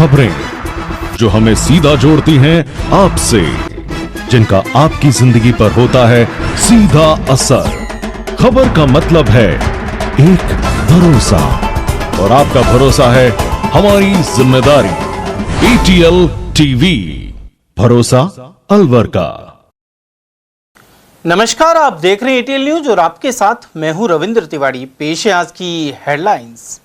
खबरें जो हमें सीधा जोड़ती हैं आपसे, जिनका आपकी जिंदगी पर होता है सीधा असर। खबर का मतलब है एक भरोसा, और आपका भरोसा है हमारी जिम्मेदारी। ATL टीवी, भरोसा अलवर का। नमस्कार, आप देख रहे हैं ATL न्यूज और आपके साथ मैं हूं रविंद्र तिवारी। पेश है आज की हेडलाइंस।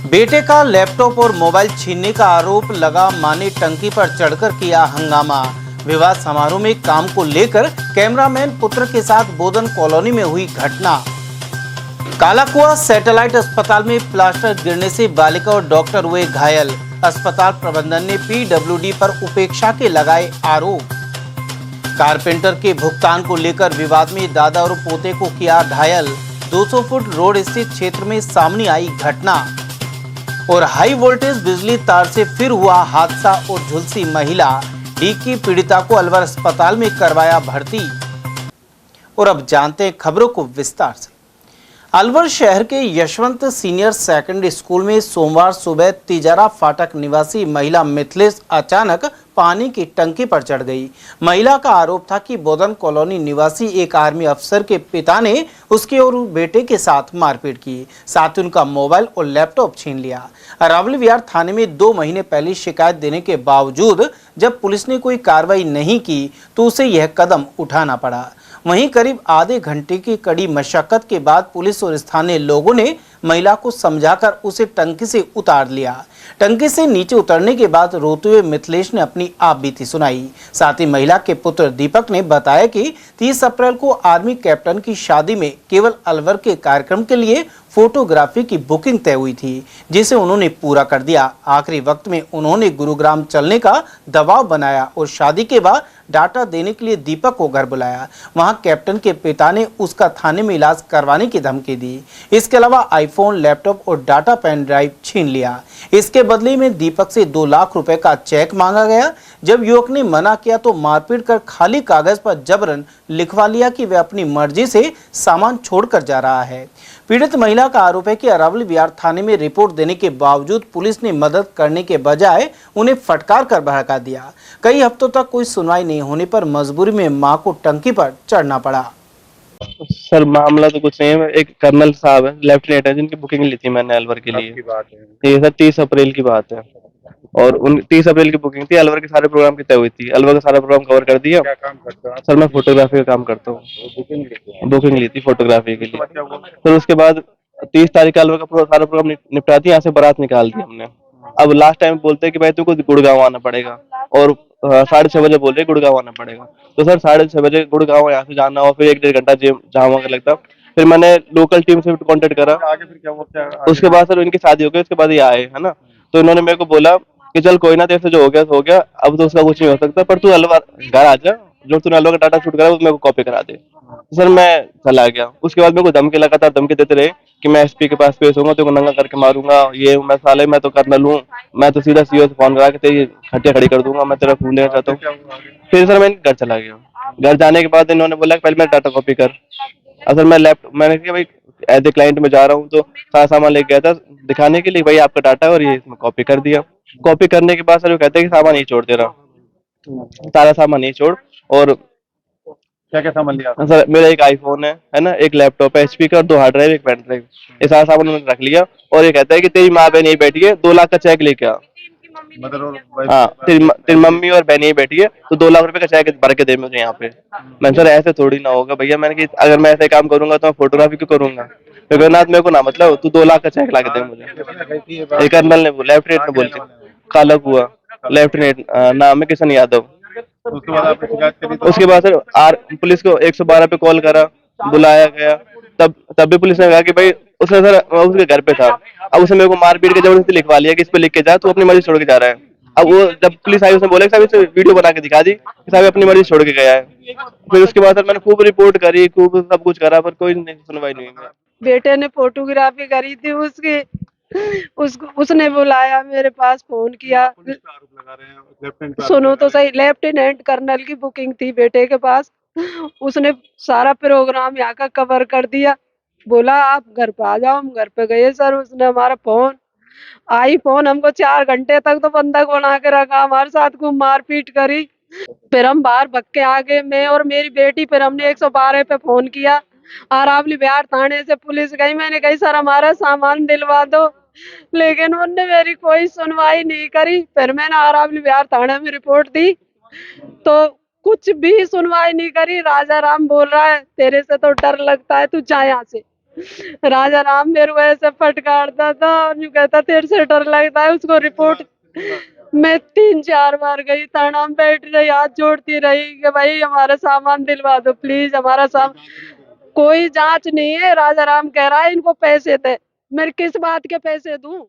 बेटे का लैपटॉप और मोबाइल छीनने का आरोप लगा, मां ने टंकी पर चढ़कर किया हंगामा। विवाह समारोह में काम को लेकर कैमरामैन पुत्र के साथ बोधन कॉलोनी में हुई घटना। कालाकुआ सैटेलाइट अस्पताल में प्लास्टर गिरने से बालिका और डॉक्टर हुए घायल। अस्पताल प्रबंधन ने PWD पर उपेक्षा के लगाए आरोप। कारपेंटर के भुगतान को लेकर विवाद में दादा और पोते को किया घायल। 200 फुट रोड स्थित क्षेत्र में सामने आई घटना। और हाई वोल्टेज बिजली तार से फिर हुआ हादसा और झुलसी महिला। डी की पीड़िता को अलवर अस्पताल में करवाया भर्ती। और अब जानते हैं खबरों को विस्तार से। अलवर शहर के यशवंत सीनियर सेकेंडरी स्कूल में सोमवार सुबह तिजारा फाटक निवासी महिला मिथिलेश अचानक पानी की टंकी पर चढ़ गई। महिला का आरोप था कि बोधन कॉलोनी निवासी एक आर्मी अफसर के पिता ने उसके और बेटे के साथ मारपीट की, साथ ही उनका मोबाइल और लैपटॉप छीन लिया। अरावली विहार थाने में 2 महीने पहले शिकायत देने के बावजूद जब पुलिस ने कोई कार्रवाई नहीं की तो उसे यह कदम उठाना पड़ा। वहीं करीब आधे घंटे की कड़ी मशक्कत के बाद पुलिस और स्थानीय लोगों ने महिला को समझाकर उसे टंकी से उतार लिया। टंकी से नीचे उतरने के बाद रोते हुए मिथिलेश ने अपनी आपबीती सुनाई। साथ ही महिला के पुत्र दीपक ने बताया कि 30 अप्रैल को आर्मी कैप्टन की शादी में केवल अलवर के कार्यक्रम के लिए फोटोग्राफी की बुकिंग तय हुई थी, जिसे उन्होंने पूरा कर दिया। आखिरी वक्त में उन्होंने गुरुग्राम चलने का दबाव बनाया और शादी के बाद डाटा देने के लिए दीपक को घर बुलाया। वहां कैप्टन के पिता ने उसका थाने में इलाज करवाने की धमकी दी। इसके अलावा आईफोन, लैपटॉप और डाटा पेन ड्राइव छीन लिया। इसके बदले में दीपक से 2 लाख रुपए का चेक मांगा गया। जब युवक ने मना किया तो मारपीट कर खाली कागज पर जबरन लिखवा लिया कि वह अपनी मर्जी से सामान छोड़कर जा रहा है। पीड़ित महिला का आरोप है कि अरावली विहार थाने में रिपोर्ट देने के बावजूद पुलिस ने मदद करने के बजाय उन्हें फटकार कर भड़का दिया। कई हफ्तों तक कोई सुनवाई नहीं होने पर मजबूरी में मां को टंकी पर चढ़ना पड़ा। सर मामला तो कुछ नहीं है, एक कर्नल साहब है, लेफ्टिनेंट है, जिनकी बुकिंग ली थी मैंने अलवर के लिए। बात है ये सर 30 अप्रैल की बात है, और 30 अप्रैल की बुकिंग थी। अलवर के सारे प्रोग्राम की तय हुई थी, अलवर का सारा प्रोग्राम कवर कर दिया। क्या काम करते हो? सर मैं फोटोग्राफी का काम करता हूँ। बुकिंग ली थी फोटोग्राफी के लिए। फिर उसके बाद 30 तारीख का अलवर का सारा प्रोग्राम निपटा दिया, यहाँ से बारात निकाल दी हमने। अब लास्ट टाइम बोलते हैं कि भाई तुमको गुड़गांव आना पड़ेगा, और 6:30 बजे बोल रहे गुड़गांव आना पड़ेगा। तो सर 6:30 बजे गुड़गांव यहाँ से जाना हो, फिर 1-1.5 घंटा जहाँ वहाँ लगता। फिर मैंने लोकल टीम से कांटेक्ट करा। आगे फिर क्या हुआ? उसके बाद सर इनकी शादी हो गई, उसके बाद ये आए, है ना। तो इन्होंने मेरे को बोला कि चल कोई ना, तेरे से जो हो गया तो हो गया, अब तो उसका कुछ नहीं हो सकता, पर तू अलवर घर आ जा, जो तूने अलवर का डाटा शूट करा वो मेरे को कॉपी करा दे। तो सर मैं चला गया। उसके बाद मेरे को धमकी लगातार धमकी देते रहे कि मैं SP के पास पेश होऊंगा, तेरे को नंगा करके मारूंगा, ये मैं साले, मैं तो कर्नल हूँ, मैं तो सीधा CO से फोन करा के तेरी खटिया खड़ी कर दूंगा, मैं तेरा खून लेना चाहता हूँ। फिर सर मैं घर चला गया। घर जाने के बाद इन्होंने बोला पहले मेरा डाटा कॉपी कर। असल मैंने कहा भाई एज ए क्लाइंट में जा रहा हूँ, तो सारा सामान लेके गया था दिखाने के लिए, भाई आपका डाटा है, और ये इसमें कॉपी कर दिया। कॉपी करने के बाद सर वो कहते हैं कि सामान नहीं छोड़ दे रहा, सारा सामान नहीं छोड़। और क्या क्या सामान लिया सर? मेरा एक आईफोन है ना, एक लैपटॉप है HP का, और 2 हार्ड ड्राइव, एक पेन ड्राइव, ये सारा सामान उन्होंने रख लिया। और ये कहता है कि तेरी माँ बहन यही बैठी है, 2 लाख का चेक लेके आ। हाँ, तेरी मम्मी और बहन यही बैठी है, तो 2 लाख रुपए का चेक भर के दे मुझे यहाँ पे। मैंने सर ऐसे थोड़ी ना होगा भैया, मैंने कि अगर मैं ऐसे काम करूंगा तो मैं फोटोग्राफी क्यों करूंगा? मेरे को ना मतलब, तू 2 लाख का चेक ला के दे मुझे। एक कर्नल ने बोला, लेफ्टिनेंट ने बोल के, कालाकुआ लेफ्टिनेंट, नाम है किशन यादव। उसके बाद आपने शिकायत करी? उसके बाद सर पुलिस को 112 पे कॉल करा, बुलाया गया। तब भी पुलिस ने कहा कि भाई उसने सर उसके घर पे था। अब उसने मेरे को मारपीट के जबरदस्ती लिखवा लिया कि इस पे लिख के जा, तू अपनी मर्जी छोड़ के जा रहा है। अब वो जब पुलिस आई, उसने बोला कि साहब इसे वीडियो बना के दिखा दी कि साहब अपनी मर्जी छोड़ के गया है। फिर उसके बाद सर मैंने खूब रिपोर्ट करी, खूब सब कुछ करा, पर कोई सुनवाई नहीं हुई। बेटे ने फोटोग्राफी करी थी उसकी, उसने बुलाया, मेरे पास फोन किया। सुनो तो सही, लेफ्टिनेंट कर्नल की बुकिंग थी बेटे के पास, उसने सारा प्रोग्राम यहाँ का कवर कर दिया। बोला आप घर पे आ जाओ, हम घर पे गए सर। उसने हमारा फोन हमको 4 घंटे तक तो बंधक बना के रखा, हमारे साथ खूब मारपीट करी। फिर हम बाहर भग के आ गए, मैं और मेरी बेटी। फिर हमने 112 पे फोन किया। अरावली बिहार थाने से पुलिस गई। मैंने कही सर हमारा सामान दिलवा दो, लेकिन उनने मेरी कोई सुनवाई नहीं करी। फिर मैंने अरावली बिहार थाने में रिपोर्ट दी तो कुछ भी सुनवाई नहीं करी। राजा राम बोल रहा है तेरे से तो डर लगता है, तू जा यहाँ से। राजा राम मेरे को ऐसे फटकारता था और यूं कहता तेरे से डर लगता है। उसको रिपोर्ट मैं 3-4 बार गई, प्रणाम बैठ रही, हाथ जोड़ती रही कि भाई हमारा सामान दिलवा दो प्लीज, हमारा सामान। कोई जांच नहीं है। राजा राम कह रहा है इनको पैसे थे, मैं किस बात के पैसे दूं?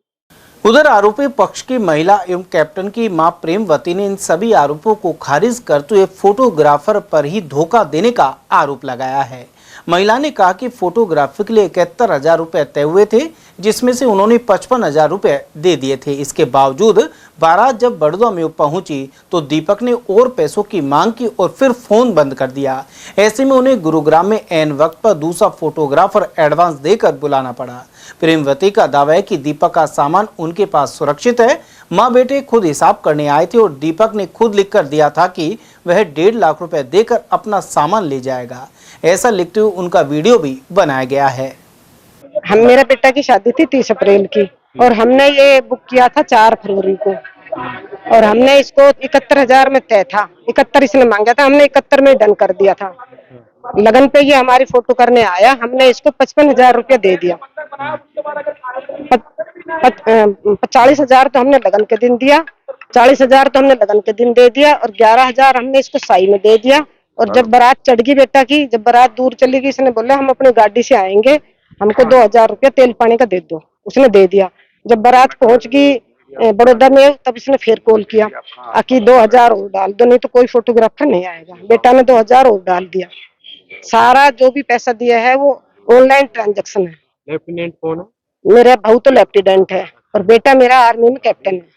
उधर आरोपी पक्ष की महिला एवं कैप्टन की मां प्रेमवती ने इन सभी आरोपों को खारिज करते हुए फोटोग्राफर पर ही धोखा देने का आरोप लगाया है। महिला ने कहा कि फोटोग्राफी के लिए 71,000 रुपए तय हुए थे, जिसमें से उन्होंने 55,000 रुपए दे दिए थे। इसके बावजूद बारात जब बड़ौदा में पहुंची तो दीपक ने और पैसों की मांग की और फिर फोन बंद कर दिया। ऐसे में उन्हें गुरुग्राम में ऐन वक्त पर दूसरा फोटोग्राफर एडवांस देकर बुलाना पड़ा। प्रेमवती का दावा है कि दीपक का सामान उनके पास सुरक्षित है। माँ बेटे खुद हिसाब करने आए थे और दीपक ने खुद लिख कर दिया था कि वह 1.5 लाख रुपए देकर अपना सामान ले जाएगा। ऐसा लिखते हुए उनका वीडियो भी बनाया गया है। मेरा बेटा की शादी थी 30 अप्रैल की और हमने ये बुक किया था 4 फरवरी को और हमने इसको 71,000 में तय था। 71 इसने मांगा था, हमने 71 में डन कर दिया था। लगन पे ये हमारी फोटो करने आया, हमने इसको 55,000 रुपया दे दिया। 40,000 तो हमने लगन के दिन दिया, 40,000 तो हमने लगन के दिन दे दिया और 11,000 हमने इसको साई में दे दिया। और जब बारात चढ़ गई बेटा की, जब बारात दूर चली गई, इसने बोला हम अपनी गाड़ी से आएंगे, हमको 2,000 रुपया तेल पानी का दे दो। उसने दे दिया। जब बारात पहुंच गई बड़ौदा में, तब इसने फिर कॉल किया कि 2,000 और डाल दो, नहीं तो कोई फोटोग्राफर नहीं आएगा। बेटा ने 2,000 और डाल दिया। सारा जो भी पैसा दिया है वो ऑनलाइन ट्रांजैक्शन है। लेफ्टिनेंट कौन है? मेरा भाऊ तो लेफ्टिनेंट है और बेटा मेरा आर्मी में कैप्टन है।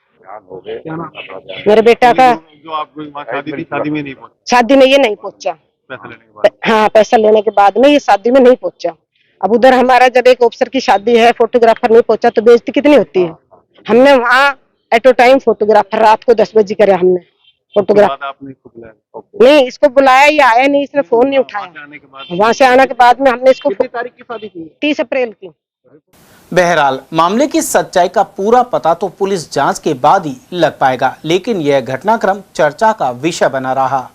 मेरे बेटा का जो आपको शादी थी, शादी में नहीं पहुंचा? शादी में ये नहीं पहुंचा। पैसा लेने के बाद? हाँ, पैसा लेने के बाद में ये शादी में नहीं पहुंचा। अब उधर हमारा जब एक ऑफिसर की शादी है, फोटोग्राफर नहीं पहुंचा तो बेइज्जती कितनी होती है। हमने वहाँ एट अ टाइम फोटोग्राफर रात को 10 बजे करे हमने फोटोग्राफर। आपने इसको बुलाया? नहीं, इसको बुलाया, ये आया नहीं, इसने फोन नहीं उठाया। वहाँ से आने के बाद में हमने इसको। कितनी तारीख की शादी थी? 30 अप्रैल की। बहरहाल मामले की सच्चाई का पूरा पता तो पुलिस जांच के बाद ही लग पाएगा, लेकिन यह घटनाक्रम चर्चा का विषय बना रहा।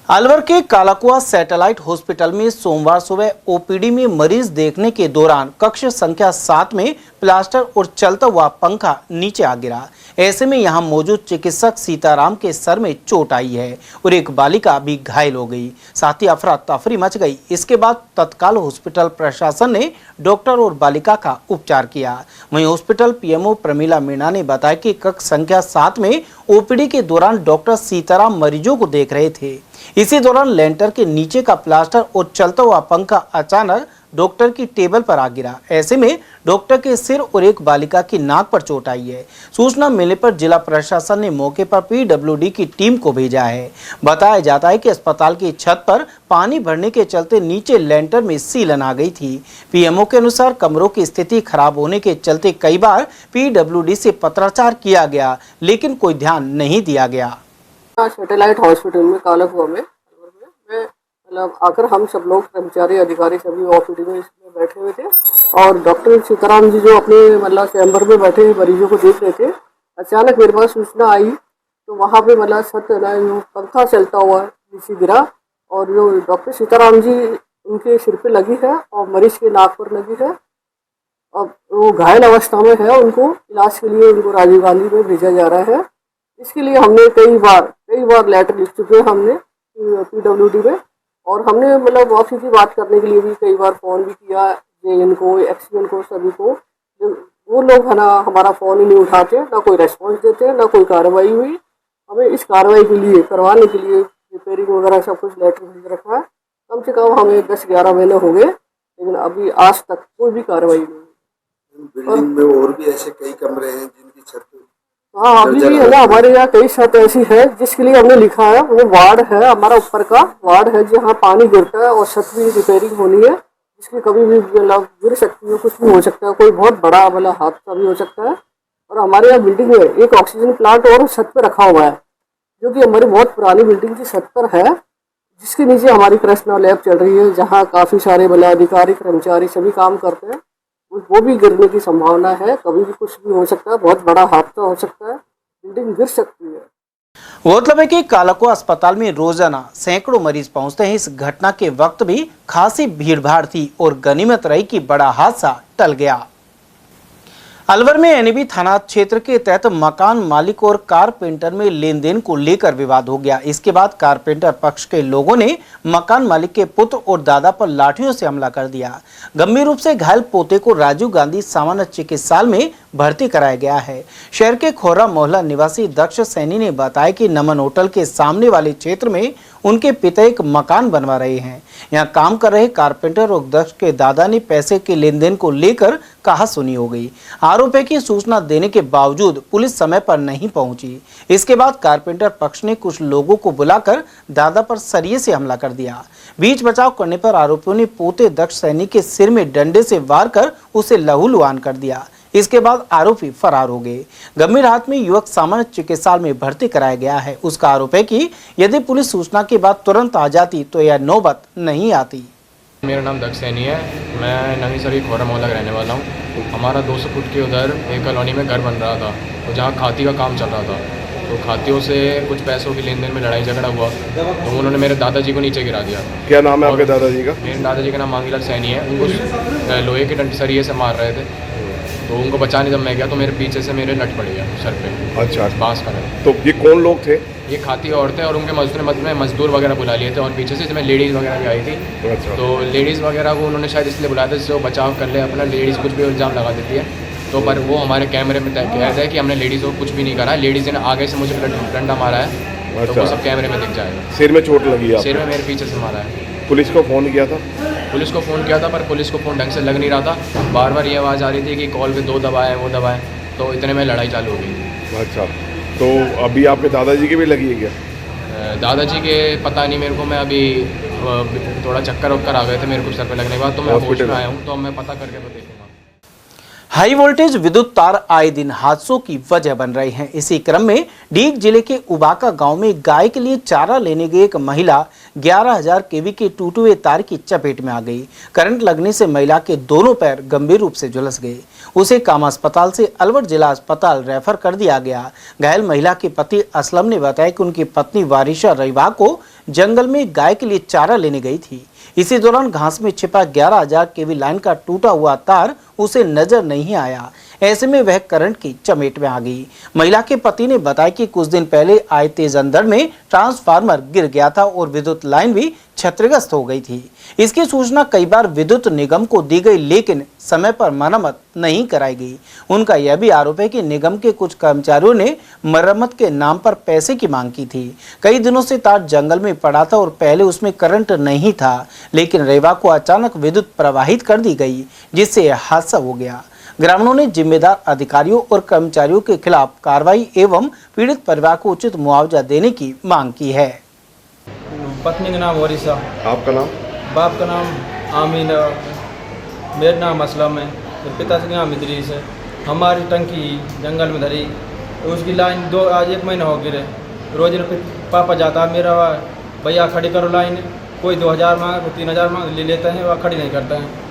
अलवर के कालाकुआ सैटेलाइट हॉस्पिटल में सोमवार सुबह ओपीडी में मरीज देखने के दौरान कक्ष संख्या 7 में प्लास्टर और चलता हुआ पंखा नीचे आ गिरा। ऐसे में यहां मौजूद चिकित्सक सीताराम के सर में चोट आई है और एक बालिका भी घायल हो गई। साथ ही अफरा तफरी मच गई। इसके बाद तत्काल हॉस्पिटल प्रशासन ने डॉक्टर और बालिका का उपचार किया। वहीं हॉस्पिटल पीएमओ प्रमीला मीणा ने बताया कि कक्ष संख्या 7 में ओपीडी के दौरान डॉक्टर सीताराम मरीजों को देख रहे थे। इसी दौरान लेंटर के नीचे का प्लास्टर और चलता हुआ पंखा अचानक डॉक्टर की टेबल पर आ गिरा। ऐसे में डॉक्टर के सिर और एक बालिका की नाक पर चोट आई है। सूचना मिलने पर जिला प्रशासन ने मौके पर पीडब्ल्यूडी की टीम को भेजा है। बताया जाता है कि अस्पताल की छत पर पानी भरने के चलते नीचे लेंटर में सीलन आ गई थी। पीएमओ के अनुसार कमरों की स्थिति खराब होने के चलते कई बार पीडब्ल्यूडी से पत्राचार किया गया, लेकिन कोई ध्यान नहीं दिया गया। सैटेलाइट हॉस्पिटल में कालाकुआ में मतलब आकर हम सब लोग कर्मचारी अधिकारी सभी ओपीडी में इसमें बैठे हुए थे और डॉक्टर सीताराम जी जो अपने मतलब चैम्बर में बैठे मरीजों को देख रहे थे, अचानक मेरे पास सूचना आई तो वहाँ पे मतलब छत जो पंखा चलता हुआ नीचे गिरा और जो डॉक्टर सीताराम जी उनके सिर पे लगी है और मरीज के नाक पर लगी है। अब वो घायल अवस्था में है, उनको इलाज के लिए उनको राजीव गांधी में भेजा जा रहा है। इसके लिए हमने कई बार लेटर लिख चुके हैं हमने पीडब्ल्यूडी में और हमने मतलब ऑफिस की बात करने के लिए भी कई बार फ़ोन भी किया जेएन को, एक्सपीएन को, सभी को। वो लोग है ना हमारा फ़ोन ही नहीं उठाते, ना कोई रेस्पॉन्स देते, ना कोई कार्रवाई हुई। हमें इस कार्रवाई के लिए करवाने के लिए रिपेयरिंग वगैरह सब कुछ लेटर भेज रखा है। कम से कम हमें 10-11 महीने हो गए, लेकिन अभी आज तक कोई भी कार्रवाई नहीं। बिल्डिंग में और भी ऐसे कई कमरे हैं जिनकी छत हाँ, अभी भी है ना, हमारे यहाँ कई छत ऐसी है जिसके लिए हमने लिखा है, वो वार्ड है हमारा, ऊपर का वार्ड है जहाँ पानी गिरता है और छत भी रिपेयरिंग होनी है, जिसकी कभी भी मतलब गिर सकती है, कुछ भी हो सकता है, कोई बहुत बड़ा वाला हादसा भी हो सकता है। और हमारे यहाँ बिल्डिंग में एक ऑक्सीजन प्लांट और छत पर रखा हुआ है, जो कि हमारी बहुत पुरानी बिल्डिंग की छत पर है, जिसके नीचे हमारी कृष्णा लैब चल रही है, जहाँ काफी सारे मतलब अधिकारी कर्मचारी सभी काम करते हैं। वो भी गिरने की संभावना है, कभी भी कुछ भी हो सकता है, बहुत बड़ा हादसा हो सकता है, बिल्डिंग गिर सकती है। गौरतलब है कि कालाकुआ अस्पताल में रोजाना सैकड़ों मरीज पहुंचते हैं। इस घटना के वक्त भी खासी भीड़भाड़ थी और गनीमत रही कि बड़ा हादसा टल गया। अलवर में एनएबी थाना क्षेत्र के तहत मकान मालिक और कारपेंटर में लेन देन को लेकर विवाद हो गया। इसके बाद कारपेंटर पक्ष के लोगों ने मकान मालिक के पुत्र और दादा पर लाठियों से हमला कर दिया। गंभीर रूप से घायल पोते को राजीव गांधी सामान्य चिकित्सालय में भर्ती कराया गया है। शहर के खोरा मोहल्ला निवासी दक्ष सैनी ने बताया कि नमन होटल के सामने वाले क्षेत्र में उनके पिता एक मकान बनवा रहे हैं। यहाँ काम कर रहे कारपेंटर और दक्ष के दादा ने पैसे के लेन देन को लेकर कहासुनी हो गई। आरोप है कि सूचना देने के बावजूद पुलिस समय पर नहीं पहुंची। इसके बाद कारपेंटर पक्ष ने कुछ लोगों को बुलाकर दादा पर सरिये से हमला कर दिया। बीच बचाव करने पर आरोपियों ने पोते दक्ष सैनी के सिर में डंडे से वार कर उसे लहूलुहान कर दिया। इसके बाद आरोपी फरार हो गए। गंभीर हालत में युवक सामान्य चिकित्सालय में भर्ती कराया गया है। उसका आरोप है कि यदि पुलिस सूचना के बाद तुरंत आ जाती तो यह नौबत नहीं आती। मेरा नाम दक्ष सैनी है, मैं नवी सरी खोरा मोहल्ला का रहने वाला हूँ। हमारा 200 फुट के उधर एक कॉलोनी में घर बन रहा था, तो जहाँ खाती का काम चल रहा था, तो खातियों से कुछ पैसों की लेन देन में लड़ाई झगड़ा हुआ, तो उन्होंने मेरे दादाजी को नीचे गिरा दिया। क्या नाम है आपके दादाजी का? मेरे दादाजी का नाम मांगीलाल सैनी है। उनको लोहे के डंडे सरिये से मार रहे थे, तो उनको बचाने जब मैं गया तो मेरे पीछे से मेरे लट पड़ गया सर पे। अच्छा, बांस का लट। तो ये कौन लोग थे? ये खाती औरतें और उनके मजदूर वगैरह बुला लिए थे, और पीछे से इसमें लेडीज़ वगैरह भी आई थी। अच्छा। तो लेडीज़ वगैरह को उन्होंने शायद इसलिए बुलाया था जिससे वो बचाव कर ले अपना, लेडीज़ कुछ भी इल्ज़ाम लगा देती है। तो पर वो हमारे कैमरे में कैद है कि हमने लेडीज़ को कुछ भी नहीं करा है। लेडीज़ ने आगे से मुझे डंडा मारा है। तो वो सब कैमरे में दिख जाएगा। सिर में चोट लगी है? सिर में मेरे पीछे से मारा है। पुलिस को फ़ोन किया था? पुलिस को फ़ोन किया था, पर पुलिस को फ़ोन ढंग से लग नहीं रहा था। बार बार ये आवाज़ आ रही थी कि कॉल पे 2 दबाएं वो दबाएं, तो इतने में लड़ाई चालू हो गई। अच्छा, तो अभी आपके दादाजी की भी लगी है क्या? दादाजी के पता नहीं मेरे को, मैं अभी थोड़ा चक्कर वक्कर आ गए थे मेरे को सर पे लगने के बाद, तो मैं हॉस्पिटल आया हूँ, तो मैं पता करके तो देखूँगा। हाई वोल्टेज विद्युत तार आए दिन हादसों की वजह बन रहे हैं। इसी क्रम में डीग जिले के उबाका गांव में गाय के लिए चारा लेने गई एक महिला 11,000 केवी के टूटे हुए तार की चपेट में आ गई। करंट लगने से महिला के दोनों पैर गंभीर रूप से झुलस गए। उसे कामा अस्पताल से अलवर जिला अस्पताल रेफर कर दिया गया। घायल महिला के पति असलम ने बताया कि उनकी पत्नी वारिशा रविवार को जंगल में गाय के लिए चारा लेने गई थी। इसी दौरान घास में छिपा 11,000 केवी लाइन का टूटा हुआ तार उसे नजर नहीं आया। ऐसे में वह करंट की चपेट में आ गई। महिला के पति ने बताया कि कुछ दिन पहले आए तेज अंधड़ में ट्रांसफार्मर गिर गया था और विद्युत लाइन भी क्षतिग्रस्त हो गई थी। इसकी सूचना कई बार विद्युत निगम को दी गई, लेकिन समय पर मरम्मत नहीं कराई गई। उनका यह भी आरोप है कि निगम के कुछ कर्मचारियों ने मरम्मत के नाम पर पैसे की मांग की थी। कई दिनों से तार जंगल में पड़ा था और पहले उसमें करंट नहीं था, लेकिन रविवार को अचानक विद्युत प्रवाहित कर दी गई, जिससे यह हादसा हो गया। ग्रामीणों ने जिम्मेदार अधिकारियों और कर्मचारियों के खिलाफ कार्रवाई एवं पीड़ित परिवार को उचित मुआवजा देने की मांग की है। पत्नी का नाम वरिशा। आपका नाम? बाप का नाम आमीन, मेरा नाम असलम है, पिता का नाम इदरीस है। हमारी टंकी जंगल में धरी, उसकी लाइन आज 1 महीना हो गिरे। रोज पापा जाता मेरा, भैया खड़ी करो लाइन, कोई 2,000 मांग, कोई 3,000 मांग, ले लेते हैं, वह खड़ी नहीं करते हैं।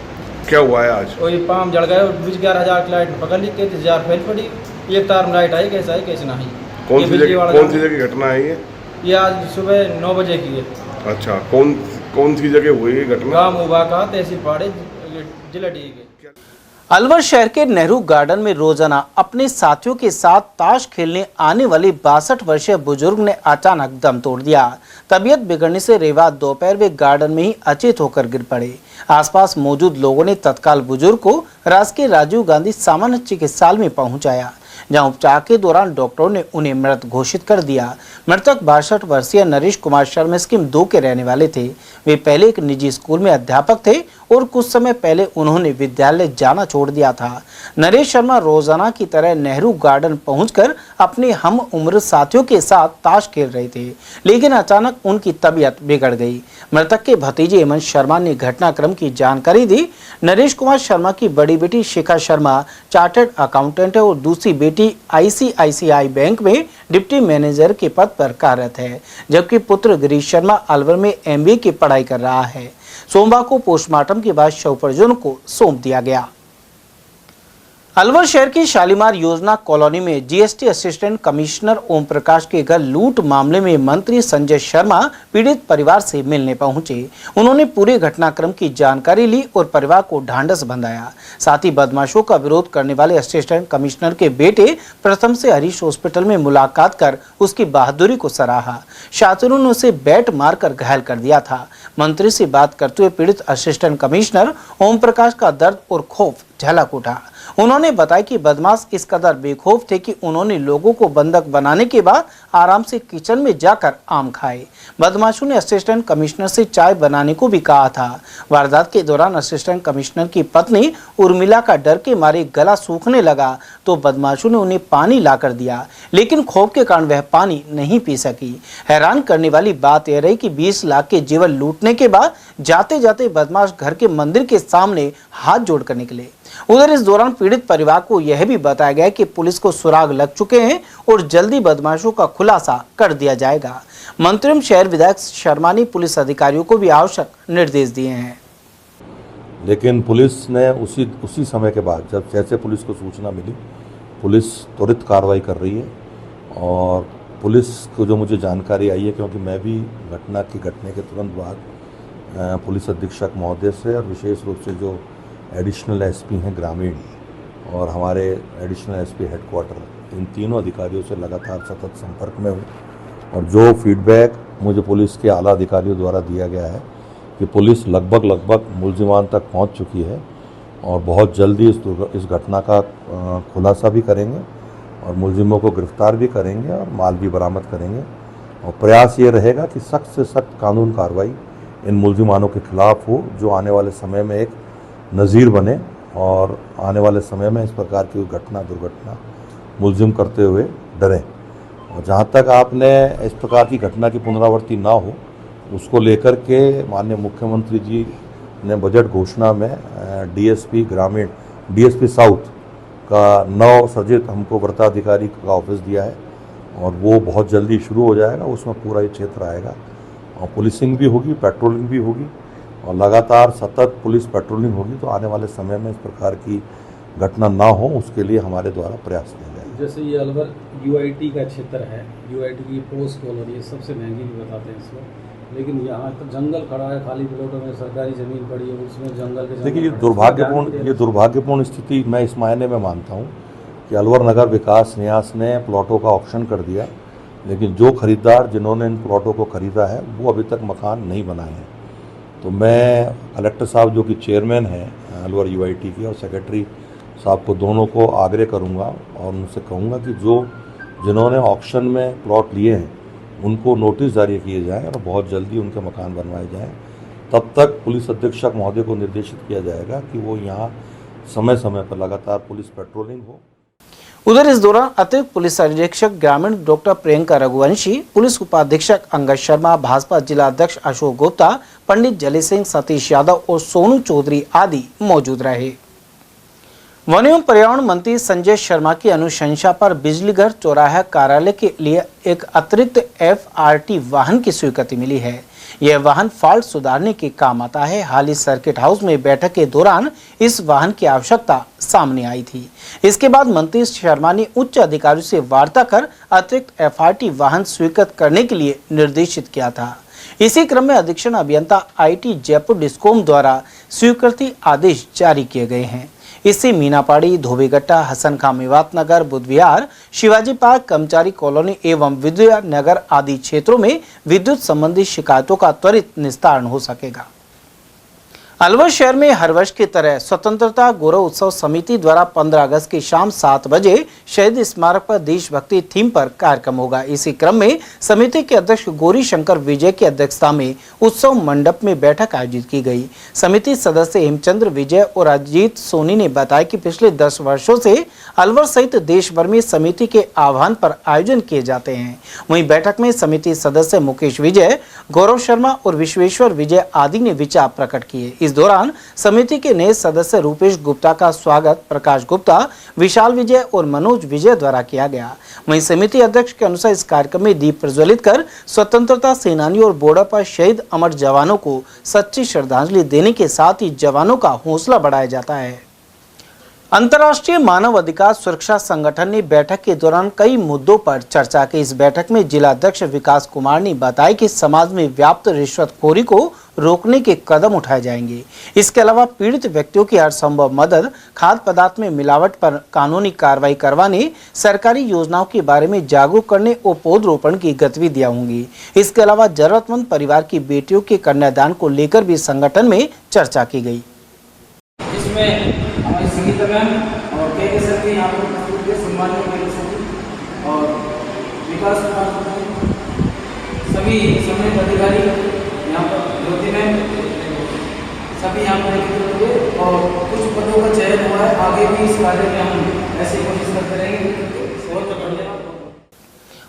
क्या हुआ है आज? वही पाम जल गए, 11,000 की लाइट पकड़ ली, 33,000 फैल पड़ी। एक तार में लाइट आई, कैसे आई कैसे नहीं। कौन सी जगह घटना है ये आज सुबह 9 बजे की है। अच्छा, कौन सी जगह हुई है घटना? गाँव उबाका, तहसील पाड़े, जिला डीग। अलवर शहर के नेहरू गार्डन में रोजाना अपने साथियों के साथ ताश खेलने आने वाले 62 वर्षीय बुजुर्ग ने अचानक दम तोड़ दिया। तबीयत बिगड़ने से रविवार दोपहर वे गार्डन में ही अचेत होकर गिर पड़े। आसपास मौजूद लोगों ने तत्काल बुजुर्ग को राजकीय राजीव गांधी सामान्य चिकित्सालय में पहुंचाया। जहां उपचार के दौरान डॉक्टरों ने उन्हें मृत घोषित कर दिया। मृतक 62 वर्षीय नरेश कुमार शर्मा स्कीम 2 के रहने वाले थे। वे पहले एक निजी स्कूल में अध्यापक थे और कुछ समय पहले उन्होंने विद्यालय जाना छोड़ दिया था। नरेश शर्मा रोजाना की तरह नेहरू गार्डन पहुंचकर अपने हम उम्र साथियों के साथ ताश खेल रहे थे, लेकिन अचानक उनकी तबीयत बिगड़ गई। मृतक के भतीजे हेमंत शर्मा ने घटनाक्रम की जानकारी दी। नरेश कुमार शर्मा की बड़ी बेटी शिखा शर्मा चार्टर्ड अकाउंटेंट है और दूसरी बेटी ICICI बैंक में डिप्टी मैनेजर के पद पर कार्यरत है, जबकि पुत्र गिरीश शर्मा अलवर में MBA की पढ़ाई कर रहा है। सोमवार को पोस्टमार्टम के बाद शव परिजनों को सौंप दिया गया। अलवर शहर की शालीमार योजना कॉलोनी में GST assistant commissioner Om Prakash के घर लूट मामले में मंत्री संजय शर्मा पीड़ित परिवार से मिलने पहुंचे। उन्होंने पूरे घटनाक्रम की जानकारी ली और परिवार को ढांढस बंधाया। साथ ही बदमाशों का विरोध करने वाले असिस्टेंट कमिश्नर के बेटे प्रथम से हरीश हॉस्पिटल में मुलाकात कर उसकी बहादुरी को सराहा। शातिरों ने उसे बैट मारकर घायल कर दिया था। मंत्री से बात करते हुए पीड़ित असिस्टेंट कमिश्नर ओम प्रकाश का दर्द और खौफ झलक उठा। उन्होंने बताया कि बदमाश इस कदर बेखौफ थे कि उन्होंने लोगों को बंधक बनाने के बाद आराम से किचन में जाकर आम खाए। बदमाशों ने असिस्टेंट कमिश्नर से चाय बनाने को भी कहा था। वारदात के दौरान असिस्टेंट कमिश्नर की पत्नी उर्मिला का डर के मारे गला सूखने लगा तो बदमाशों ने उन्हें पानी लाकर दिया, लेकिन खौफ के कारण वह पानी नहीं पी सकी। हैरान करने वाली बात यह रही कि 20 लाख के जेवर लूटने के बाद जाते जाते बदमाश घर के मंदिर के सामने हाथ जोड़कर निकले। उधर इस दौरान पीड़ित परिवार को यह भी बताया गया कि पुलिस को सुराग लग चुके हैं और जल्दी बदमाशों का खुलासा कर दिया जाएगा। मंत्री शहर विधायक शर्मा ने पुलिस अधिकारियों को भी आवश्यक निर्देश दिए हैं। लेकिन पुलिस ने उसी समय के बाद जब जैसे पुलिस को सूचना मिली, पुलिस त्वरित कार्रवाई कर रही है। और पुलिस को जो मुझे जानकारी आई है, क्योंकि मैं भी घटने के तुरंत बाद पुलिस अधीक्षक महोदय से और विशेष रूप से जो एडिशनल SP हैं ग्रामीण और हमारे एडिशनल SP हेडक्वार्टर, इन तीनों अधिकारियों से लगातार सतत संपर्क में हूँ। और जो फीडबैक मुझे पुलिस के आला अधिकारियों द्वारा दिया गया है कि पुलिस लगभग मुलजिमान तक पहुँच चुकी है और बहुत जल्दी इस घटना का खुलासा भी करेंगे और मुलजिमों को गिरफ्तार भी करेंगे और माल भी बरामद करेंगे। और प्रयास ये रहेगा कि सख्त से सख्त कानून कार्रवाई इन मुलजिमानों के खिलाफ हो, जो आने वाले समय में एक नज़ीर बने और आने वाले समय में इस प्रकार की दुर्घटना मुलजिम करते हुए डरें। और जहाँ तक आपने इस प्रकार की घटना की पुनरावृत्ति ना हो, उसको लेकर के माननीय मुख्यमंत्री जी ने बजट घोषणा में DSP ग्रामीण, DSP साउथ का नव सृजित हमको वृत्ताधिकारी का ऑफिस दिया है और वो बहुत जल्दी शुरू हो जाएगा। उसमें पूरा ये क्षेत्र आएगा और पुलिसिंग भी होगी, पेट्रोलिंग भी होगी और लगातार सतत पुलिस पेट्रोलिंग होगी। तो आने वाले समय में इस प्रकार की घटना ना हो, उसके लिए हमारे द्वारा प्रयास किया जाएगा। जैसे ये अलवर UIT का क्षेत्र है, UIT की पोस्ट कॉलोनी सबसे महंगी भी बताते हैं इसमें, लेकिन यहाँ तो जंगल खड़ा है, खाली प्लॉटों में सरकारी ज़मीन पड़ी है, उसमें जंगल के देखिए ये दुर्भाग्यपूर्ण स्थिति मैं इस मायने में मानता हूँ कि अलवर नगर विकास न्यास ने प्लॉटों का ऑक्शन कर दिया, लेकिन जो खरीदार जिन्होंने इन प्लॉटों को खरीदा है वो अभी तक मकान नहीं बनाए हैं। तो मैं कलेक्टर साहब जो कि चेयरमैन हैं अलवर UIT की और सेक्रेटरी साहब को दोनों को आग्रह करूंगा और उनसे कहूंगा कि जिन्होंने ऑक्शन में प्लॉट लिए हैं उनको नोटिस जारी किए जाएं और बहुत जल्दी उनके मकान बनवाए जाएं। तब तक पुलिस अधीक्षक महोदय को निर्देशित किया जाएगा कि वो यहाँ समय समय पर लगातार पुलिस पेट्रोलिंग हो। उधर इस दौरान अतिरिक्त पुलिस अधीक्षक ग्रामीण डॉक्टर प्रियंका रघुवंशी, पुलिस उपाधीक्षक अंगद शर्मा, भाजपा जिला अध्यक्ष अशोक गुप्ता, पंडित जली सिंह, सतीश यादव और सोनू चौधरी आदि मौजूद रहे। वन एवं पर्यावरण मंत्री संजय शर्मा की अनुशंसा पर बिजलीघर चौराहा कार्यालय के लिए एक अतिरिक्त FRT वाहन की स्वीकृति मिली है। यह वाहन फॉल्ट सुधारने के काम आता है। हाल ही सर्किट हाउस में बैठक के दौरान इस वाहन की आवश्यकता सामने आई थी। इसके बाद मंत्री शर्मा ने उच्च अधिकारियों से वार्ता कर अतिरिक्त FRT वाहन स्वीकृत करने के लिए निर्देशित किया था। इसी क्रम में अधीक्षण अभियंता IT जयपुर डिस्कॉम द्वारा स्वीकृति आदेश जारी किए गए हैं। इससे मीनापाड़ी, धोबीगट्टा, हसन खां मेवात नगर, बुद्ध विहार, शिवाजी पार्क, कर्मचारी कॉलोनी एवं विद्या नगर आदि क्षेत्रों में विद्युत संबंधी शिकायतों का त्वरित निस्तारण हो सकेगा। अलवर शहर में हर वर्ष की तरह स्वतंत्रता गौरव उत्सव समिति द्वारा 15 अगस्त की शाम 7 बजे शहीद स्मारक पर देशभक्ति थीम पर कार्यक्रम होगा। इसी क्रम में समिति के अध्यक्ष गौरी शंकर विजय की अध्यक्षता में उत्सव मंडप में बैठक आयोजित की गई। समिति सदस्य हेमचंद्र विजय और अजीत सोनी ने बताया कि पिछले 10 वर्षों से अलवर सहित देश भर में समिति के आह्वान पर आयोजन किए जाते हैं। वहीं बैठक में समिति सदस्य मुकेश विजय, गौरव शर्मा और विश्वेश्वर विजय आदि ने विचार प्रकट किए। इस दौरान समिति के नए सदस्य रूपेश गुप्ता का स्वागत प्रकाश गुप्ता, विशाल विजय और मनोज विजय द्वारा किया गया। वहीं समिति अध्यक्ष के अनुसार इस कार्यक्रम में दीप प्रज्वलित कर स्वतंत्रता सेनानी और बॉर्डर पर शहीद अमर जवानों को सच्ची श्रद्धांजलि देने के साथ ही जवानों का हौसला बढ़ाया जाता है। अंतर्राष्ट्रीय मानव अधिकार सुरक्षा संगठन ने बैठक के दौरान कई मुद्दों पर चर्चा की। इस बैठक में जिला अध्यक्ष विकास कुमार ने बताया कि समाज में व्याप्त रिश्वतखोरी को रोकने के कदम उठाए जाएंगे। इसके अलावा पीड़ित व्यक्तियों की हर संभव मदद, खाद्य पदार्थ में मिलावट पर कानूनी कार्रवाई करवाने, सरकारी योजनाओं के बारे में जागरूक करने और पौधरोपण की गतिविधियां होंगी। इसके अलावा जरूरतमंद परिवार की बेटियों के कन्यादान को लेकर भी संगठन में चर्चा की गई। हमारी संगीता मैम और के सर के यहाँ पर उपस्थित थे, सम्मानित के सर और विकास सभी सम्मानित अधिकारी यहाँ पर ज्योति मैम सभी यहाँ पर एकत्रित हुए और कुछ पदों का चयन हुआ है। आगे भी इस कार्य में हम ऐसे कोशिश करते रहेंगे।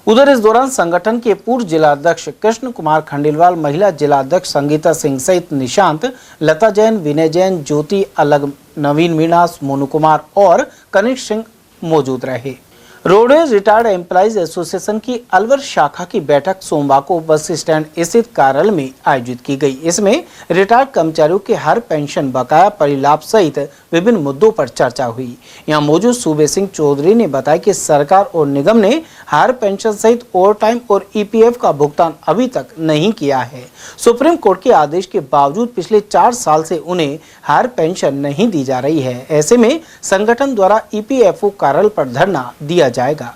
उधर इस दौरान संगठन के पूर्व जिला अध्यक्ष कृष्ण कुमार खंडेलवाल, महिला जिला अध्यक्ष संगीता सिंह सहित निशांत, लता जैन, विनय जैन, ज्योति अलग, नवीन मीणा, मोनू कुमार और कनिष्क सिंह मौजूद रहे। रोडवेज रिटायर्ड एम्प्लॉइज एसोसिएशन की अलवर शाखा की बैठक सोमवार को बस स्टैंड स्थित कार्यालय में आयोजित की गई। इसमें रिटायर्ड कर्मचारियों के हर पेंशन, बकाया परिलाभ सहित विभिन्न मुद्दों पर चर्चा हुई। यहां मौजूद सूबे सिंह चौधरी ने बताया कि सरकार और निगम ने हर पेंशन सहित ओवर टाइम और ईपीएफ का भुगतान अभी तक नहीं किया है। सुप्रीम कोर्ट के आदेश के बावजूद पिछले 4 साल से उन्हें हर पेंशन नहीं दी जा रही है। ऐसे में संगठन द्वारा ईपीएफओ कार्यालय पर धरना दिया जाएगा।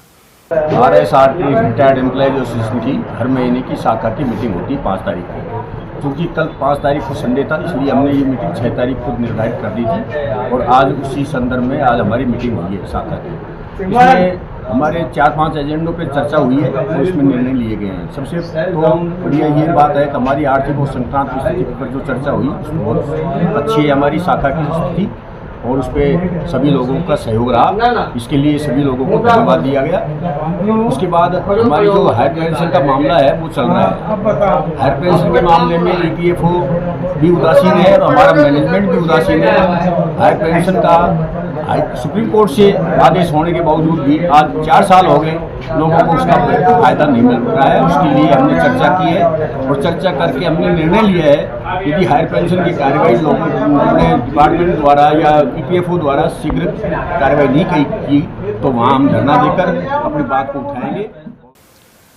RSRT रिटायर्ड एम्प्लॉइज एसोसिएशन की हर महीने की शाखा की मीटिंग होती है 5 तारीख को। क्योंकि कल 5 तारीख को संडे था, इसलिए हमने ये मीटिंग 6 तारीख को निर्धारित कर दी थी और आज उसी संदर्भ में आज हमारी मीटिंग हुई है शाखा की। इसमें हमारे 4-5 एजेंडों पे चर्चा हुई है और इसमें निर्णय लिए गए हैं। सबसे तो बढ़िया ये बात है कि हमारी आर्थिक और संक्रांत की स्थिति पर जो चर्चा हुई उसमें बहुत अच्छी है हमारी शाखा की स्थिति और उस पर सभी लोगों का सहयोग रहा। इसके लिए सभी लोगों को धन्यवाद दिया गया। उसके बाद हमारी जो हायर पेंशन का मामला है वो चल रहा है। हायर पेंशन के मामले में ईपीएफओ भी उदासीन है और हमारा मैनेजमेंट भी उदासीन है। हायर पेंशन का सुप्रीम कोर्ट से आदेश होने के बावजूद भी आज 4 साल हो गए, लोगों को उसका फायदा नहीं मिल रहा है। उसके लिए हमने चर्चा की है और चर्चा करके हमने निर्णय लिया है यदि हायर पेंशन की कार्रवाई लोगों अपने डिपार्टमेंट द्वारा या ईपीएफओ द्वारा शीघ्र कार्रवाई नहीं की तो वहाँ हम धरना देकर अपनी बात को उठाएंगे।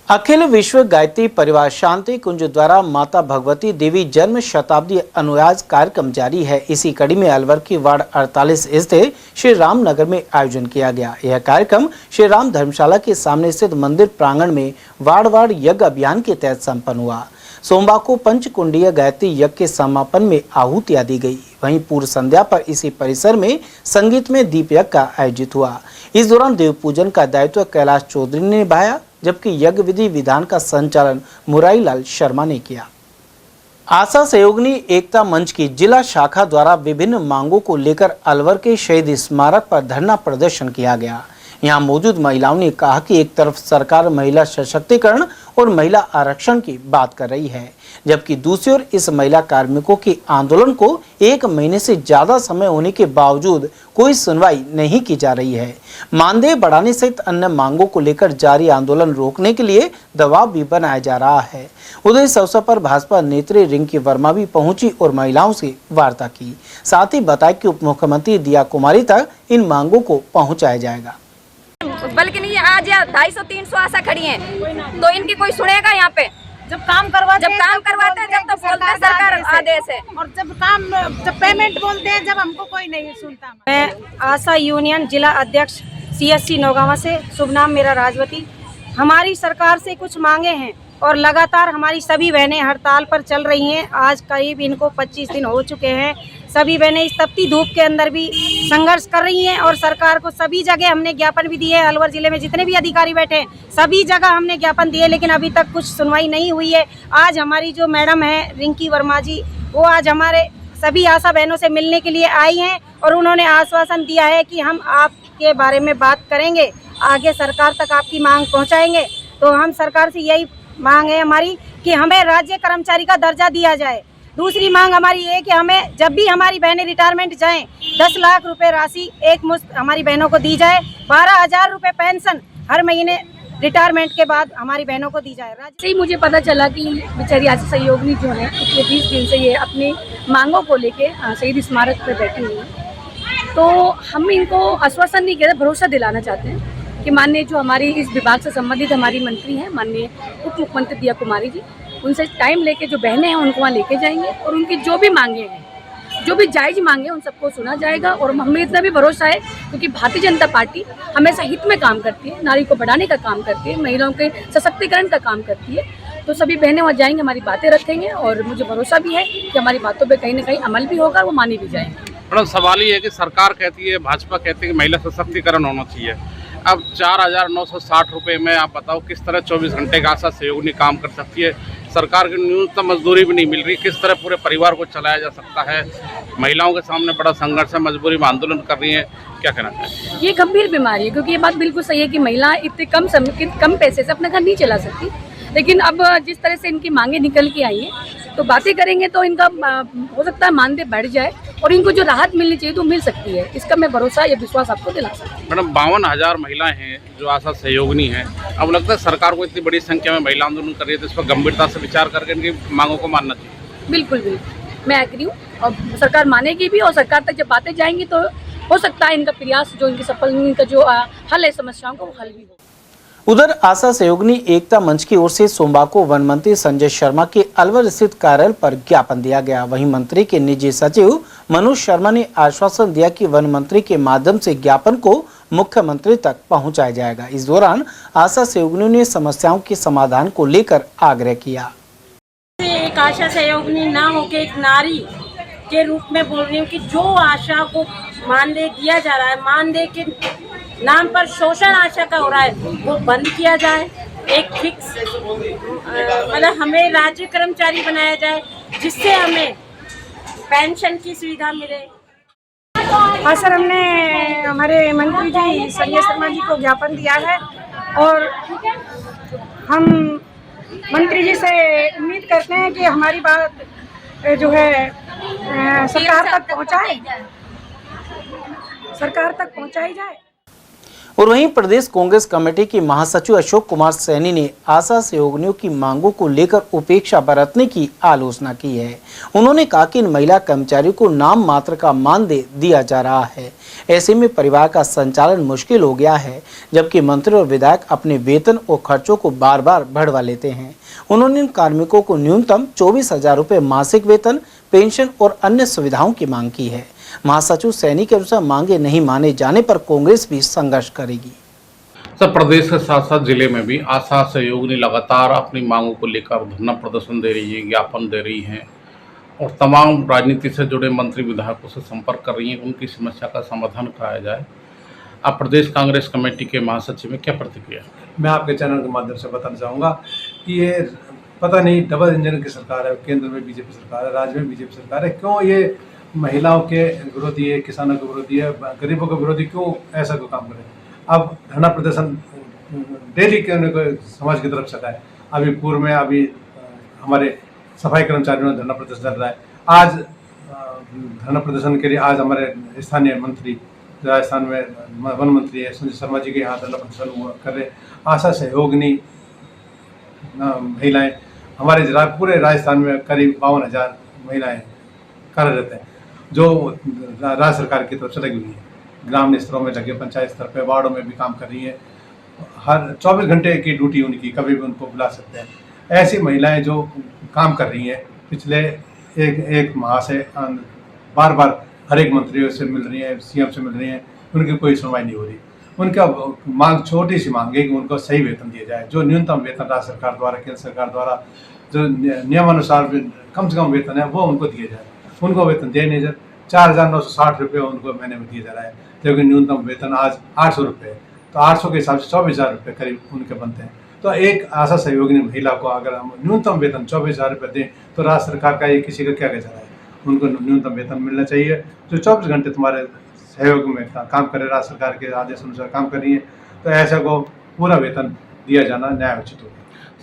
अखिल विश्व गायत्री परिवार शांति कुंज द्वारा माता भगवती देवी जन्म शताब्दी अनुयाज कार्यक्रम जारी है। इसी कड़ी में अलवर की वार्ड 48 स्थित श्री राम नगर में आयोजन किया गया। यह कार्यक्रम श्री राम धर्मशाला के सामने स्थित मंदिर प्रांगण में वार्ड यज्ञ अभियान के तहत संपन्न हुआ। सोमवार को पंचकुंडीय गायत्री यज्ञ के समापन में आहुतियां दी गई। वहीं पूर्व संध्या पर इसी परिसर में संगीत में दीप यज्ञ का आयोजित हुआ। इस दौरान देव पूजन का दायित्व कैलाश चौधरी ने निभाया, जबकि यज्ञ विधि विधान का संचालन मुरारी लाल शर्मा ने किया। आशा सहयोगिनी एकता मंच की जिला शाखा द्वारा विभिन्न मांगों को लेकर अलवर के शहीद स्मारक पर धरना प्रदर्शन किया गया। यहाँ मौजूद महिलाओं ने कहा कि एक तरफ सरकार महिला सशक्तिकरण और महिला आरक्षण की बात कर रही है, जबकि दूसरी ओर इस महिला कार्मिकों के आंदोलन को 1 महीने से ज्यादा समय होने के बावजूद कोई सुनवाई नहीं की जा रही है। मानदेय बढ़ाने सहित अन्य मांगों को लेकर जारी आंदोलन रोकने के लिए दबाव भी बनाया जा रहा है। उधर इस अवसर पर भाजपा नेत्री रिंकी वर्मा भी पहुंची और महिलाओं से वार्ता की। साथ ही बताया कि उप मुख्यमंत्री दिया कुमारी तक इन मांगों को पहुँचाया जाएगा। बल्कि नहीं, आज 250-300 आशा खड़ी हैं, तो इनकी कोई सुनेगा? यहाँ पे जब काम करवाते हैं जब तो बोलते हैं सरकार आदेश है, और जब पेमेंट बोलते हैं जब हमको कोई नहीं सुनता। मैं आशा यूनियन जिला अध्यक्ष CSC नौगावा से, शुभ नाम मेरा राजवती। हमारी सरकार से कुछ मांगे हैं और लगातार हमारी सभी बहनें हड़ताल पर चल रही हैं। आज करीब इनको 25 दिन हो चुके हैं। सभी बहनें इस तपती धूप के अंदर भी संघर्ष कर रही हैं और सरकार को सभी जगह हमने ज्ञापन भी दिए हैं। अलवर जिले में जितने भी अधिकारी बैठे हैं सभी जगह हमने ज्ञापन दिए, लेकिन अभी तक कुछ सुनवाई नहीं हुई है। आज हमारी जो मैडम है रिंकी वर्मा जी, वो आज हमारे सभी आशा बहनों से मिलने के लिए आई हैं और उन्होंने आश्वासन दिया है कि हम आपके बारे में बात करेंगे, आगे सरकार तक आपकी मांग पहुँचाएंगे। तो हम सरकार से यही मांग है हमारी कि हमें राज्य कर्मचारी का दर्जा दिया जाए। दूसरी मांग हमारी ये कि हमें जब भी हमारी बहनें रिटायरमेंट जाएं 10 लाख रुपए राशि एक मुश्त हमारी बहनों को दी जाए। 12,000 रुपए पेंशन हर महीने रिटायरमेंट के बाद हमारी बहनों को दी जाए। से ही मुझे पता चला कि बेचारी आशा सहयोगिनी जो है पिछले 20 दिन से ये अपनी मांगों को लेके शहीद स्मारक पर बैठी हुई है। तो हम इनको आश्वासन नहीं कहते, भरोसा दिलाना चाहते हैं कि माननीय जो हमारी इस विभाग से संबंधित हमारी मंत्री हैं, माननीय उप मुख्यमंत्री दिया कुमारी जी, उनसे टाइम लेके जो बहनें हैं उनको वहाँ लेके जाएंगे और उनकी जो भी मांगे हैं, जो भी जायज़ मांगे उन सबको सुना जाएगा। और हमें इतना भी भरोसा है क्योंकि भारतीय जनता पार्टी हमेशा हित में काम करती है, नारी को बढ़ाने का काम करती है, महिलाओं के सशक्तिकरण का काम करती है। तो सभी बहनें वहाँ जाएंगे, हमारी बातें रखेंगे और मुझे भरोसा भी है कि हमारी बातों पर कहीं ना कहीं अमल भी होगा और वो मानी भी जाएंगे। मैडम, सवाल ये है कि सरकार कहती है, भाजपा कहती है कि महिला सशक्तिकरण होना चाहिए। अब 4,960 रुपये में आप बताओ किस तरह 24 घंटे का आशा सहयोगिनी काम कर सकती है। सरकार की न्यूनतम मजदूरी भी नहीं मिल रही, किस तरह पूरे परिवार को चलाया जा सकता है। महिलाओं के सामने बड़ा संघर्ष है, मजबूरी में आंदोलन कर रही है, क्या कहना चाहिए? ये गंभीर बीमारी है क्योंकि ये बात बिल्कुल सही है कि महिला इतने कम पैसे से अपना घर नहीं चला सकती। लेकिन अब जिस तरह से इनकी मांगे निकल के आई हैं तो बातें करेंगे तो इनका हो सकता है मानदेय बढ़ जाए और इनको जो राहत मिलनी चाहिए तो मिल सकती है। इसका मैं भरोसा या विश्वास आपको दिला सकती हूँ। मैडम, 52,000 महिलाएं हैं जो आशा सहयोगिनी हैं। अब लगता है सरकार को इतनी बड़ी संख्या में महिला आंदोलन कर रही है तो इस पर गंभीरता से विचार करके इनकी मांगों को मानना चाहिए। बिल्कुल बिल्कुल मैं एग्री हूँ और सरकार मानेगी भी और सरकार तक जब बातें जाएंगी तो हो सकता है इनका प्रयास जो इनकी सफल इनका जो हल है समस्याओं का वो हल भी हो। उधर आशा सहयोगिनी एकता मंच की ओर से सोमवार को वन मंत्री संजय शर्मा के अलवर स्थित कार्यालय पर ज्ञापन दिया गया। वहीं मंत्री के निजी सचिव मनोज शर्मा ने आश्वासन दिया कि वन मंत्री के माध्यम से ज्ञापन को मुख्यमंत्री तक पहुंचाया जाएगा। इस दौरान आशा सहयोगिनी ने समस्याओं के समाधान को लेकर आग्रह किया। एक आशा सहयोगिनी ना होकर एक नारी के रूप में बोल रही हूँ कि जो आशा को मानदेय दिया जा रहा है, मानदेय के नाम पर शोषण आशा का हो रहा है, वो बंद किया जाए। एक फिक्स मतलब हमें राज्य कर्मचारी बनाया जाए जिससे हमें पेंशन की सुविधा मिले। हाँ सर, हमने हमारे मंत्री जी संजय शर्मा जी को ज्ञापन दिया है और हम मंत्री जी से उम्मीद करते हैं कि हमारी बात जो है सरकार तक पहुंचाई जाए। और वहीं प्रदेश कांग्रेस कमेटी के महासचिव अशोक कुमार सैनी ने आशा सहयोगिनियों की मांगों को लेकर उपेक्षा बरतने की आलोचना की है। उन्होंने कहा कि इन महिला कर्मचारियों को नाम मात्र का मानदेय दिया जा रहा है, ऐसे में परिवार का संचालन मुश्किल हो गया है, जबकि मंत्री और विधायक अपने वेतन और खर्चों को बार बार बढ़वा लेते हैं। उन्होंने इन कार्मिकों को न्यूनतम 24,000 रुपये मासिक वेतन, पेंशन और अन्य सुविधाओं की मांग की है। महासचिव सैनी के अनुसार मांगे नहीं माने जाने पर कांग्रेस भी संघर्ष करेगी। सर, प्रदेश के साथ साथ जिले में भी आशा सहयोगिनी लगातार अपनी मांगों को लेकर धरना प्रदर्शन दे रही है, ज्ञापन दे रही हैं और तमाम राजनीति से जुड़े मंत्री विधायकों से संपर्क कर रही हैं। उनकी समस्या का समाधान कराया जाए। आप प्रदेश कांग्रेस कमेटी के महासचिव में क्या प्रतिक्रिया? मैं आपके चैनल के माध्यम से बताना चाहूँगा कि ये पता नहीं डबल इंजन की सरकार है, केंद्र में बीजेपी सरकार है, राज्य में बीजेपी सरकार है, क्यों ये महिलाओं के विरोधी है, किसानों के विरोधी है, गरीबों के विरोधी, क्यों ऐसा कोई काम करे? अब धरना प्रदर्शन डेली क्यों समाज की तरफ से है। अभी पूर्व में अभी हमारे सफाई कर्मचारियों ने धरना प्रदर्शन चल रहा है। आज धरना प्रदर्शन के लिए आज हमारे स्थानीय मंत्री राजस्थान में वन मंत्री है संजय शर्मा जी के यहाँ धरना प्रदर्शन कर रहे। आशा सहयोगिनी महिलाएं हमारे पूरे राजस्थान में करीब 52,000 महिलाएं कार्यरत हैं जो राज्य सरकार की तरफ से लगी हुई है। ग्राम स्तरों में लगे, पंचायत स्तर पर, वार्डों में भी काम कर रही है। हर 24 घंटे की ड्यूटी उनकी, कभी भी उनको बुला सकते हैं। ऐसी महिलाएं जो काम कर रही हैं पिछले एक माह से बार बार हर एक मंत्रियों से मिल रही हैं, सीएम से मिल रही हैं, उनकी कोई सुनवाई नहीं हो रही। उनका मांग छोटी सी मांग है कि उनको सही वेतन दिया जाए। जो न्यूनतम वेतन राज्य सरकार द्वारा, केंद्र सरकार द्वारा जो नियमानुसार कम से कम वेतन है वो उनको दिया जाए। उनको वेतन दिया नहीं जाए। 4,960 रुपये उनको महीने में दिया जा रहा है, जबकि न्यूनतम वेतन आज 800 रुपये है। तो 800 के हिसाब से 24,000 रुपये करीब उनके बनते हैं। तो एक आशा सहयोगिनी महिला को अगर हम न्यूनतम वेतन 24,000 रुपये दें तो राज्य सरकार का ये किसी का क्या गुजारा है। उनको न्यूनतम वेतन मिलना चाहिए। जो 24 घंटे तुम्हारे सहयोग में काम करे, राज्य सरकार के आदेश अनुसार काम कर रही है, तो ऐसा को पूरा वेतन दिया जाना न्याय उचित होगा।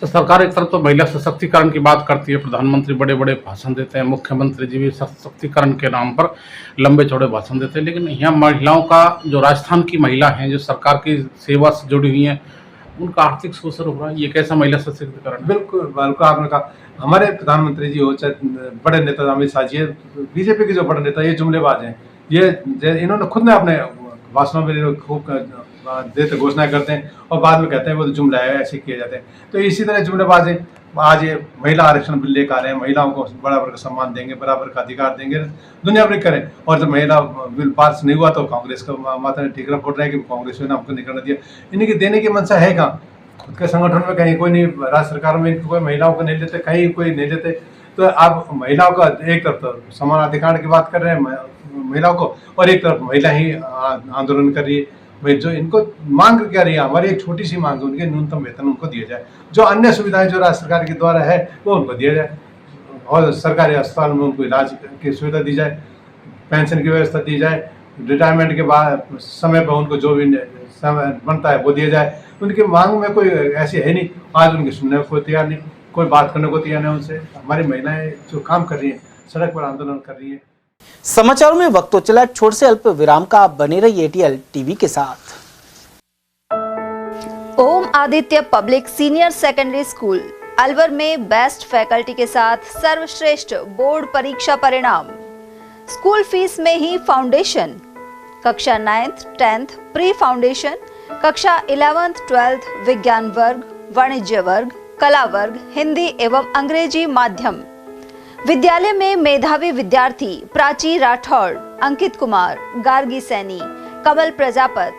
तो सरकार एक तरफ तो महिला सशक्तिकरण की बात करती है, प्रधानमंत्री बड़े बड़े भाषण देते हैं, मुख्यमंत्री जी भी सशक्तिकरण के नाम पर लंबे चौड़े भाषण देते हैं, लेकिन यहाँ महिलाओं का जो राजस्थान की महिला हैं जो सरकार की सेवा से जुड़ी हुई हैं, उनका आर्थिक शोषण हो रहा है। ये कैसा महिला सशक्तिकरण? बिल्कुल बिल्कुल आपने कहा। हमारे प्रधानमंत्री जी हो चाहे बड़े नेता अमित शाह जी, बीजेपी के जो बड़े नेता ये जुमलेबाज हैं। ये इन्होंने खुद ने अपने भाषणों में खूब देते घोषणाएं करते हैं और बाद में कहते हैं वो तो जुमला है, ऐसे किए जाते हैं। तो इसी तरह जुमलेबाज हैं। आज ये महिला आरक्षण बिल लेकर आ रहे हैं, महिलाओं को बराबर का सम्मान देंगे, बराबर का अधिकार देंगे, दुनिया भर करें। और जब महिला बिल पास नहीं हुआ तो कांग्रेस का माता ने ठीकरा फोड़ रहा है कि कांग्रेस ने हमको नहीं करने दिया। इनकी देने की मंशा है कहाँ? खुद के संगठन में कहीं कोई नहीं, राज्य सरकार में कोई महिलाओं को नहीं लेते, कहीं कोई नहीं लेते। तो आप महिलाओं का एक तरफ तो समान अधिकार की बात कर रहे हैं महिलाओं को, और एक तरफ महिला ही आंदोलन कर रही है। भाई जो इनको मांग क्या रही है, हमारी एक छोटी सी मांग है, उनके न्यूनतम वेतन उनको दिया जाए। जो अन्य सुविधाएं जो राज्य सरकार के द्वारा है वो उनको दिया जाए, और सरकारी अस्पताल में उनको इलाज की सुविधा दी जाए, पेंशन की व्यवस्था दी जाए, रिटायरमेंट के बाद समय पर उनको जो भी समय बनता है वो दिया जाए। उनकी मांग में कोई ऐसी है नहीं, आज उनकी सुनने को कोई तैयार नहीं, कोई बात करने को तैयार नहीं उनसे। हमारी महिलाएं जो काम कर रही हैं, सड़क पर आंदोलन कर रही है। समाचारों में वक्त तो चला, छोटे से अल्प विराम का, आप बने रहिए ATL टीवी के साथ। Om Aditya public senior secondary school Alwar में बेस्ट फैकल्टी के साथ सर्वश्रेष्ठ बोर्ड परीक्षा परिणाम। स्कूल फीस में ही फाउंडेशन, कक्षा 9th 10th प्री फाउंडेशन, कक्षा 11th 12th विज्ञान वर्ग, वाणिज्य वर्ग, कला वर्ग, हिंदी एवं अंग्रेजी माध्यम। विद्यालय में मेधावी विद्यार्थी प्राची राठौड़, अंकित कुमार, गार्गी सैनी, कमल प्रजापत,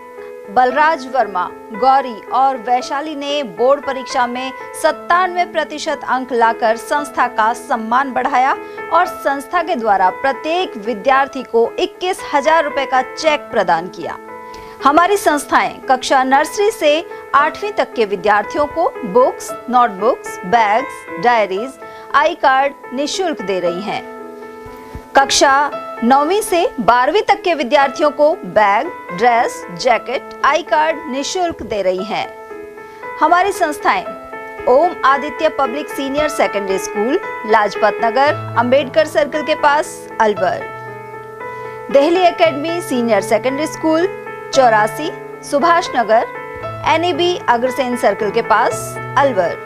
बलराज वर्मा, गौरी और वैशाली ने बोर्ड परीक्षा में 97% अंक लाकर संस्था का सम्मान बढ़ाया और संस्था के द्वारा प्रत्येक विद्यार्थी को 21,000 रुपए का चेक प्रदान किया। हमारी संस्थाएं कक्षा नर्सरी से 8वीं तक के विद्यार्थियों को बुक्स, नोटबुक्स, बैग्स, डायरीज, आई कार्ड निःशुल्क दे रही हैं। कक्षा 9वीं से 12वीं तक के विद्यार्थियों को bag, dress, jacket, I card निःशुल्क दे रही हैं। हमारी संस्थाएं Om Aditya public senior secondary school, Lajpat Nagar, Ambedkar circle के पास, Alwar. Delhi academy senior secondary school, 84 Subhash Nagar, NEB Agrasen circle के पास, अलवर।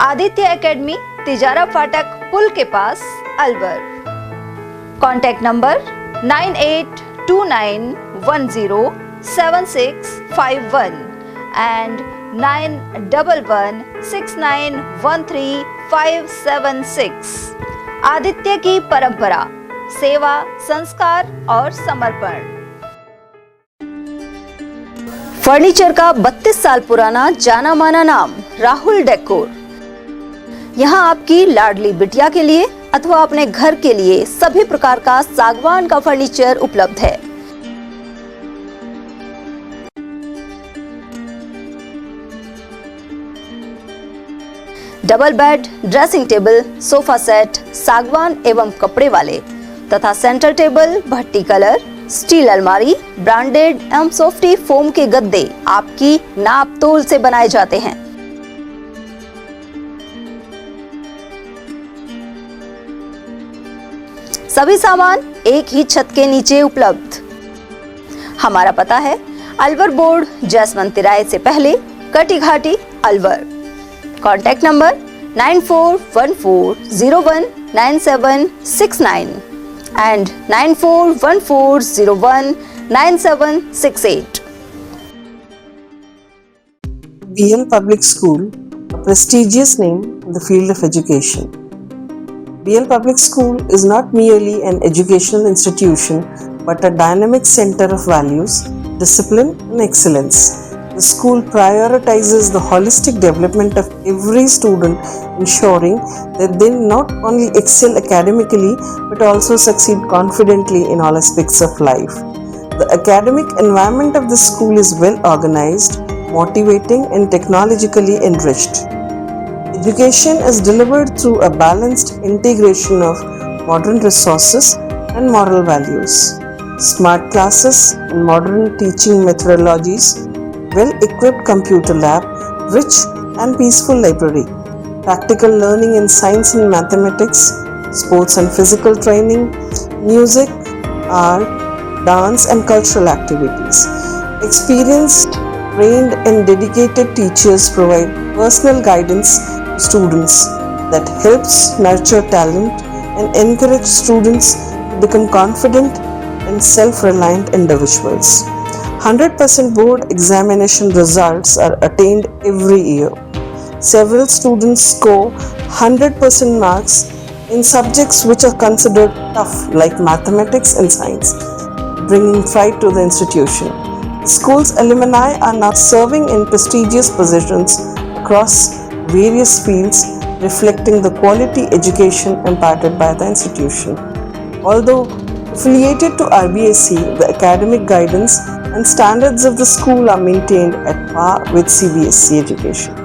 आदित्य एकेडमी तिजारा फाटक पुल के पास, Alwar. Contact number 9829107651 and 9116913576। Aditya की परंपरा, सेवा, संस्कार और समर्पण। फर्नीचर का 32 साल पुराना जाना माना नाम राहुल डेकोर। यहाँ आपकी लाडली बिटिया के लिए अथवा अपने घर के लिए सभी प्रकार का सागवान का फर्नीचर उपलब्ध है। Double bed, dressing table, sofa set सागवान एवं कपड़े वाले तथा सेंटर टेबल, भट्टी कलर, स्टील अलमारी, ब्रांडेड एवं सॉफ्टी फोम के गद्दे आपकी नाप तोल से बनाए जाते हैं। सभी सामान एक ही छत के नीचे उपलब्ध। हमारा पता है अलवर बोर्ड, जसवंत तिराहे से पहले, Kati Ghati, Alwar. Contact number 9414019769 and 9414019768. BL Public School, a prestigious name in the field of education. BL Public School is not merely an educational institution but a dynamic center of values, discipline, and excellence. The school prioritizes the holistic development of every student, ensuring that they not only excel academically but also succeed confidently in all aspects of life. The academic environment of the school is well organized, motivating, and technologically enriched. Education is delivered through a balanced integration of modern resources and moral values. Smart classes and modern teaching methodologies, well-equipped computer lab, rich and peaceful library, practical learning in science and mathematics, sports and physical training, music, art, dance and cultural activities. Experienced, trained and dedicated teachers provide personal guidance to students that helps nurture talent and encourage students to become confident and self-reliant individuals. 100% board examination results are attained every year. Several students score 100% marks in subjects which are considered tough like mathematics and science, bringing pride to the institution. The school's alumni are now serving in prestigious positions across various fields, reflecting the quality education imparted by the institution. Although affiliated to RBSE, the academic guidance and standards of the school are maintained at par with CBSE education.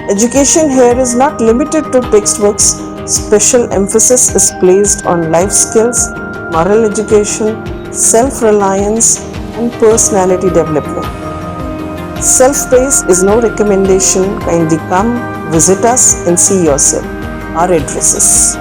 Education here is not limited to textbooks. Special emphasis is placed on life skills, moral education, self-reliance, and personality development. Self-praise is no recommendation. Kindly come, visit us and see yourself. Our addresses.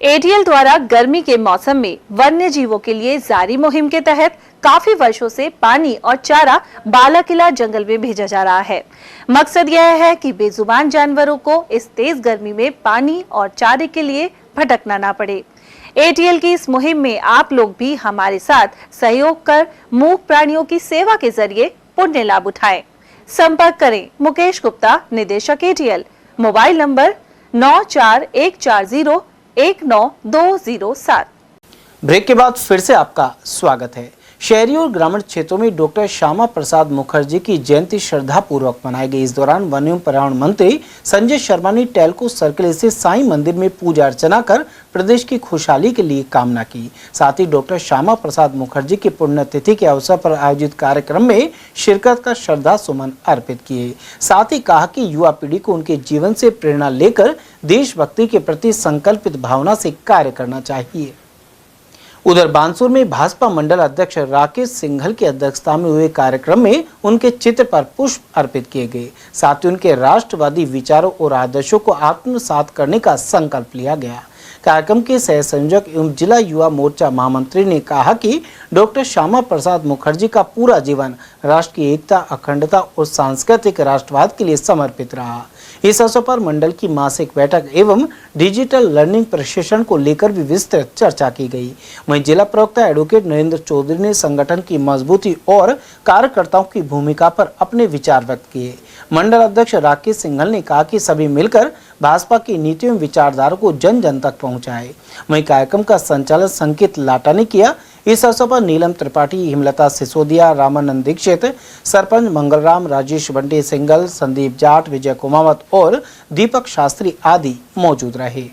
ATL द्वारा गर्मी के मौसम में वन्य जीवों के लिए जारी मुहिम के तहत काफी वर्षों से पानी और चारा बालाकिला जंगल में भेजा जा रहा है। मकसद यह है कि बेजुबान जानवरों को इस तेज गर्मी में पानी और चारे के लिए भटकना ना पड़े। एटीएल की इस मुहिम में आप लोग भी हमारे साथ सहयोग कर मूक प्राणियों की सेवा के जरिए पुण्य लाभ उठाएं। संपर्क करें मुकेश गुप्ता, निदेशक एटीएल, मोबाइल नंबर 9414019207। ब्रेक के बाद फिर से आपका स्वागत है। शहरी और ग्रामीण क्षेत्रों में डॉक्टर श्यामा प्रसाद मुखर्जी की जयंती श्रद्धा पूर्वक मनाई गई। इस दौरान वन एवं पर्यावरण मंत्री संजय शर्मा ने टेल्को सर्किल स्थित साईं मंदिर में पूजा अर्चना कर प्रदेश की खुशहाली के लिए कामना की। साथ ही डॉक्टर श्यामा प्रसाद मुखर्जी की पुण्यतिथि के अवसर पर आयोजित कार्यक्रम में शिरकत कर श्रद्धा सुमन अर्पित किए। साथ ही कहा कि युवा पीढ़ी को उनके जीवन से प्रेरणा लेकर देशभक्ति के प्रति संकल्पित भावना से कार्य करना चाहिए। उधर बानसूर में भाजपा मंडल अध्यक्ष राकेश सिंघल की अध्यक्षता में हुए कार्यक्रम में उनके चित्र पर पुष्प अर्पित किए गए। साथ ही उनके राष्ट्रवादी विचारों और आदर्शों को आत्मसात करने का संकल्प लिया गया। कार्यक्रम के सह संयोजक एवं जिला युवा मोर्चा महामंत्री ने कहा कि डॉक्टर श्यामा प्रसाद मुखर्जी का पूरा जीवन राष्ट्र की एकता, अखंडता और सांस्कृतिक राष्ट्रवाद के लिए समर्पित रहा। इस अवसर पर मंडल की मासिक बैठक एवं डिजिटल लर्निंग प्रशिक्षण को लेकर भी विस्तृत चर्चा की गई। वहीं जिला प्रवक्ता एडवोकेट नरेंद्र चौधरी ने संगठन की मजबूती और कार्यकर्ताओं की भूमिका पर अपने विचार व्यक्त किए। मंडल अध्यक्ष राकेश सिंघल ने कहा कि सभी मिलकर भाजपा की नीतियों एवं विचारधारा को जन जन तक पहुंचाए। वहीं कार्यक्रम का संचालन संकित लाटा ने किया। इस अवसर पर नीलम त्रिपाठी, हिमलता सिसोदिया, रामानंद दीक्षित, सरपंच मंगलराम, राजेश बंटी सिंघल, संदीप जाट, विजय कुमावत और दीपक शास्त्री आदि मौजूद रहे।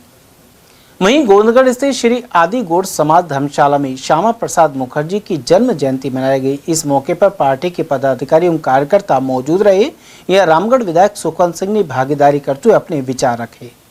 वहीं गोविंदगढ़ स्थित श्री आदि गौड़ समाज धर्मशाला में श्यामा प्रसाद मुखर्जी की जन्म जयंती मनाई गई। इस मौके पर पार्टी के पदाधिकारी एवं कार्यकर्ता मौजूद रहे। यह रामगढ़ विधायक सुखवंत सिंह ने भागीदारी करते हुए अपने विचार रखे।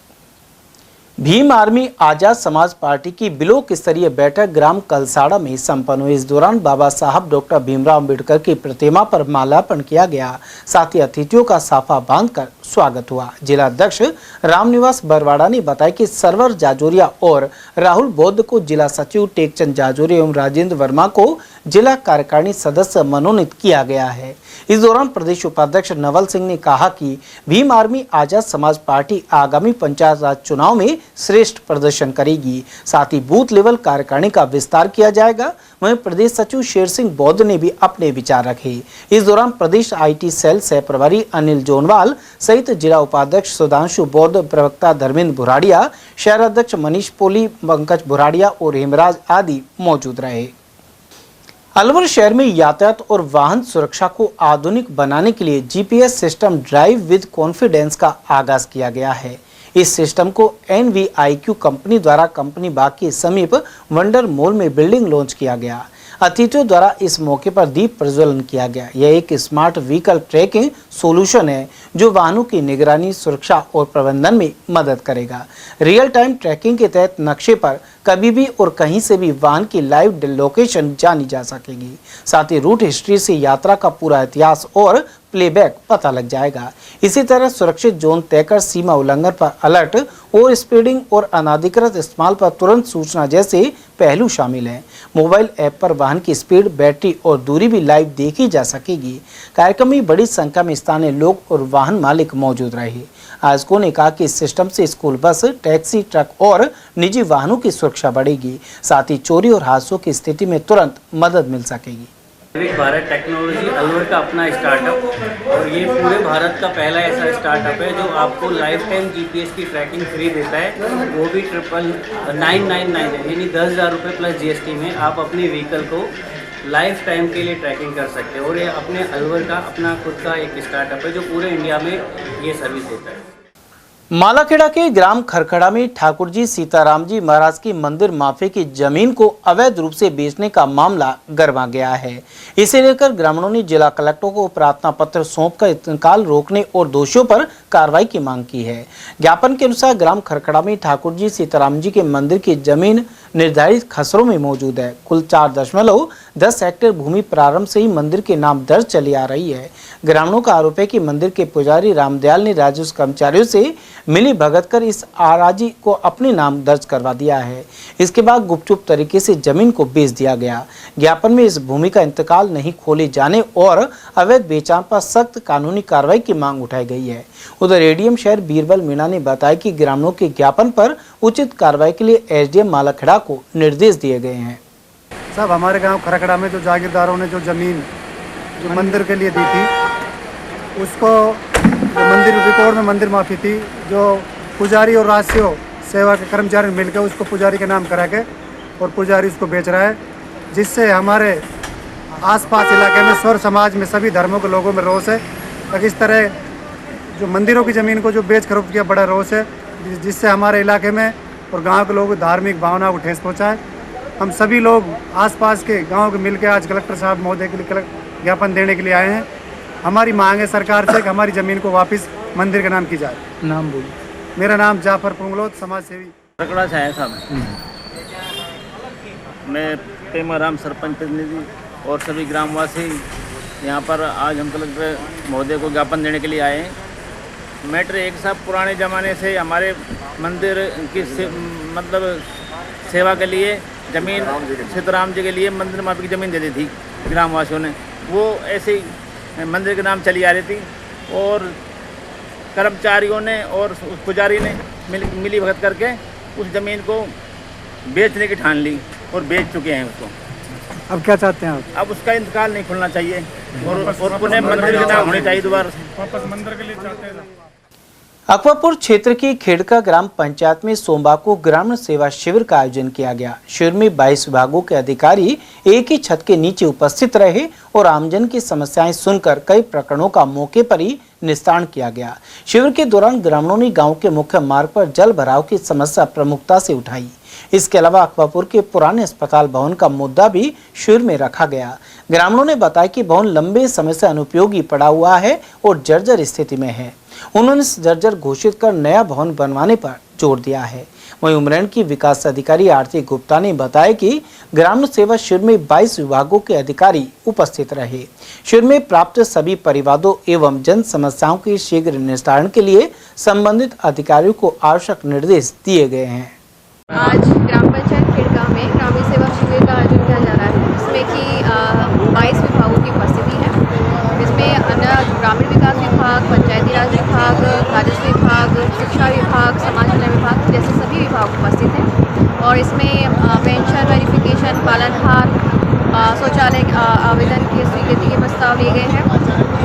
भीम आर्मी आजाद समाज पार्टी की ब्लॉक स्तरीय बैठक ग्राम कलसाड़ा में संपन्न हुई। इस दौरान बाबा साहब डॉक्टर भीमराव अम्बेडकर की प्रतिमा पर माल्यार्पण किया गया। साथ ही अतिथियों का साफा बांधकर स्वागत हुआ। जिला अध्यक्ष रामनिवास बरवाड़ा ने बताया कि सरवर जाजोरिया और राहुल बौद्ध को जिला सचिव, टेकचंद जाजोरिया एवं राजेंद्र वर्मा को जिला कार्यकारिणी सदस्य मनोनीत किया गया है। इस दौरान प्रदेश उपाध्यक्ष नवल सिंह ने कहा कि भीम आर्मी आजाद समाज पार्टी आगामी पंचायत राज चुनाव में श्रेष्ठ प्रदर्शन करेगी। साथ ही बूथ लेवल कार्यकारिणी का विस्तार किया जाएगा। वहीं प्रदेश सचिव शेर सिंह बौद्ध ने भी अपने विचार रखे। इस दौरान प्रदेश IT सेल सह प्रभारी अनिल जोनवाल सहित जिला उपाध्यक्ष सुधांशु बौद्ध, प्रवक्ता धर्मेंद्र भुराड़िया, शहर अध्यक्ष मनीष पोली, पंकज भुराड़िया और हेमराज आदि मौजूद रहे। अलवर शहर में यातायात और वाहन सुरक्षा को आधुनिक बनाने के लिए GPS system drive with confidence का आगाज किया गया है। इस सिस्टम को NVIQ कंपनी द्वारा कंपनी बाग के समीप वंडर मॉल में बिल्डिंग लॉन्च किया गया। अतिथियों द्वारा इस मौके पर दीप प्रज्वलन किया गया। यह एक स्मार्ट व्हीकल ट्रैकिंग सॉल्यूशन है जो वाहनों की निगरानी, सुरक्षा और प्रबंधन में मदद करेगा। रियल टाइम ट्रैकिंग के तहत नक्शे पर कभी भी और कहीं से भी वाहन की लाइव लोकेशन जानी जा सकेगी। साथ ही रूट हिस्ट्री से यात्रा का पूरा इतिहास और प्लेबैक पता लग जाएगा। इसी तरह सुरक्षित जोन तय कर सीमा उल्लंघन पर अलर्ट और स्पीडिंग और अनाधिकृत इस्तेमाल पर तुरंत सूचना जैसे पहलू शामिल हैं। मोबाइल ऐप पर वाहन की स्पीड, बैटरी और दूरी भी लाइव देखी जा सकेगी। कार्यक्रम में बड़ी संख्या में स्थानीय लोग और वाहन मालिक मौजूद रहे। आयोजकों ने कहा कि इस सिस्टम से स्कूल बस, टैक्सी, ट्रक और निजी वाहनों की सुरक्षा बढ़ेगी। साथ ही चोरी और हादसों की स्थिति में तुरंत मदद मिल सकेगी। जैविक भारत टेक्नोलॉजी अलवर का अपना स्टार्टअप और ये पूरे भारत का पहला ऐसा स्टार्टअप है जो आपको लाइफ टाइम GPS की ट्रैकिंग फ्री देता है, वो भी 999 यानी 10,000 रुपये प्लस GST में आप अपनी व्हीकल को लाइफ टाइम के लिए ट्रैकिंग कर सकते हैं। और ये अपने अलवर का अपना खुद का एक स्टार्टअप है जो पूरे इंडिया में ये सर्विस देता है। मालाखेड़ा के ग्राम खरखड़ा में ठाकुर जी सीताराम जी महाराज की मंदिर माफी की जमीन को अवैध रूप से बेचने का मामला गरमा गया है। इसे लेकर ग्रामीणों ने जिला कलेक्टर को प्रार्थना पत्र सौंपकर इंतकाल रोकने और दोषियों पर कार्रवाई की मांग की है। ज्ञापन के अनुसार ग्राम खरखड़ा में ठाकुर जी सीताराम जी के मंदिर की जमीन निर्धारित खसरों में मौजूद है। कुल 4.10 हेक्टेयर भूमि प्रारंभ से ही मंदिर के नाम दर्ज चली आ रही है। ग्रामीणों का आरोप है कि मंदिर के पुजारी रामदयाल ने राजस्व कर्मचारियों से मिली भगत कर इस आराजी को अपने नाम दर्ज करवा दिया है। इसके बाद गुपचुप तरीके से जमीन को बेच दिया गया। ज्ञापन में इस भूमि का इंतकाल नहीं खोले जाने और अवैध बेचान पर सख्त कानूनी कार्रवाई की मांग उठाई गई है। उधर एडीएम शहर बीरबल मीणा ने बताया कि ग्रामीणों के ज्ञापन पर उचित कार्रवाई के लिए एसडीएम मालाखेड़ा को निर्देश दिए गए हैं। सब हमारे गांव खरखड़ा में जो जागीरदारों ने जो जमीन जो मंदिर के लिए दी थी, उसको जो मंदिर रिकॉर्ड में मंदिर माफी थी, जो पुजारी और राजस्व सेवा के कर्मचारी मिलकर उसको पुजारी के नाम करा के और पुजारी उसको बेच रहा है, जिससे हमारे आसपास इलाके में स्वर समाज में सभी धर्मों के लोगों में रोष है। ताकि इस तरह जो मंदिरों की ज़मीन को जो बेच खरीद किया बड़ा रोष है, जिससे हमारे इलाके में और गांव के लोगों को धार्मिक भावना को ठेस पहुँचा है। हम सभी लोग आसपास के गांव के मिलकर आज कलेक्टर साहब महोदय के लिए ज्ञापन देने के लिए आए हैं। हमारी मांग है सरकार से कि हमारी ज़मीन को वापस मंदिर का नाम की जाए। नाम बोलिए। मेरा नाम जाफर पुंगलोत, समाज सेवी खरखड़ा से है साहब। मैं पेमाराम सरपंच प्रतिनिधि और सभी ग्रामवासी यहाँ पर आज हम कलेक्टर महोदय को ज्ञापन देने के लिए आए हैं। मैटर एक साहब पुराने ज़माने से हमारे मंदिर की मतलब सेवा के लिए ज़मीन सीताराम जी के लिए मंदिर माफी की ज़मीन दे दी थी ग्रामवासियों ने। वो ऐसे ही मंदिर के नाम चली आ रही थी और कर्मचारियों ने और उस पुजारी ने मिली भगत करके उस ज़मीन को बेचने की ठान ली और बेच चुके हैं उसको। अब क्या चाहते हैं आप? अब उसका इंतकाल नहीं खुलना चाहिए और पुनः मंदिर के नाम होनी चाहिए दोबारा से। वापस मंदिर के लिए चाहते हैं। अकबरपुर क्षेत्र की खेड़का ग्राम पंचायत में सोमवार को ग्रामीण सेवा शिविर का आयोजन किया गया। शिविर में 22 विभागों के अधिकारी एक ही छत के नीचे उपस्थित रहे और आमजन की समस्याएं सुनकर कई प्रकरणों का मौके पर ही निस्तारण किया गया। शिविर के दौरान ग्रामीणों ने गांव के मुख्य मार्ग पर जल भराव की समस्या प्रमुखता से उठाई। इसके अलावा अकबरपुर के पुराने अस्पताल भवन का मुद्दा भी शिविर में रखा गया। ग्रामीणों ने बताया कि भवन लंबे समय से अनुपयोगी पड़ा हुआ है और जर्जर स्थिति में है। उन्होंने जर्जर घोषित कर नया भवन बनवाने पर जोर दिया है। वहीं उमरेन की विकास अधिकारी आरती गुप्ता ने बताया कि ग्रामीण सेवा शिविर में 22 विभागों के अधिकारी उपस्थित रहे। शिविर में प्राप्त सभी परिवादों एवं जन समस्याओं के शीघ्र निस्तारण के लिए संबंधित अधिकारियों को आवश्यक निर्देश दिए गए हैं। आज ग्राम पंचायत खेड़का में ग्रामीण सेवा शिविर का आयोजन किया जा रहा है, जिसमें कि 22 विभागों की उपस्थिति है, जिसमें अन्य ग्रामीण विकास विभाग, पंचायती राज विभाग, राजस्व विभाग, शिक्षा विभाग, समाज कल्याण विभाग जैसे सभी और इसमें पेंशन वेरिफिकेशन, पालनहार, शौचालय आवेदन के स्वीकृति के प्रस्ताव लिए गए हैं।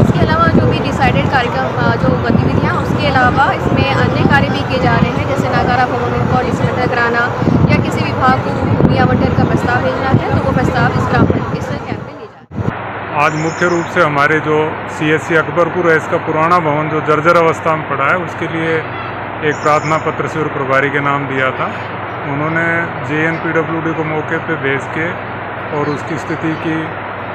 इसके अलावा जो भी डिसाइडेड कार्यक्रम जो गतिविधियाँ, उसके अलावा इसमें अन्य कार्य भी किए जा रहे हैं, जैसे नागारा भवनों को डिसमेंटल कराना या किसी विभाग को भूमि आवंटन का प्रस्ताव भेजना है, तो वो प्रस्ताव इस ग्राम इस कैंप में ले जाए। आज मुख्य रूप से हमारे जो CSC अकबरपुर है, इसका पुराना भवन जो जर्जर अवस्था में पड़ा है, उसके लिए एक प्रार्थना पत्र शिविर प्रभारी के नाम दिया था। उन्होंने JNPWD को मौके पे भेज के और उसकी स्थिति की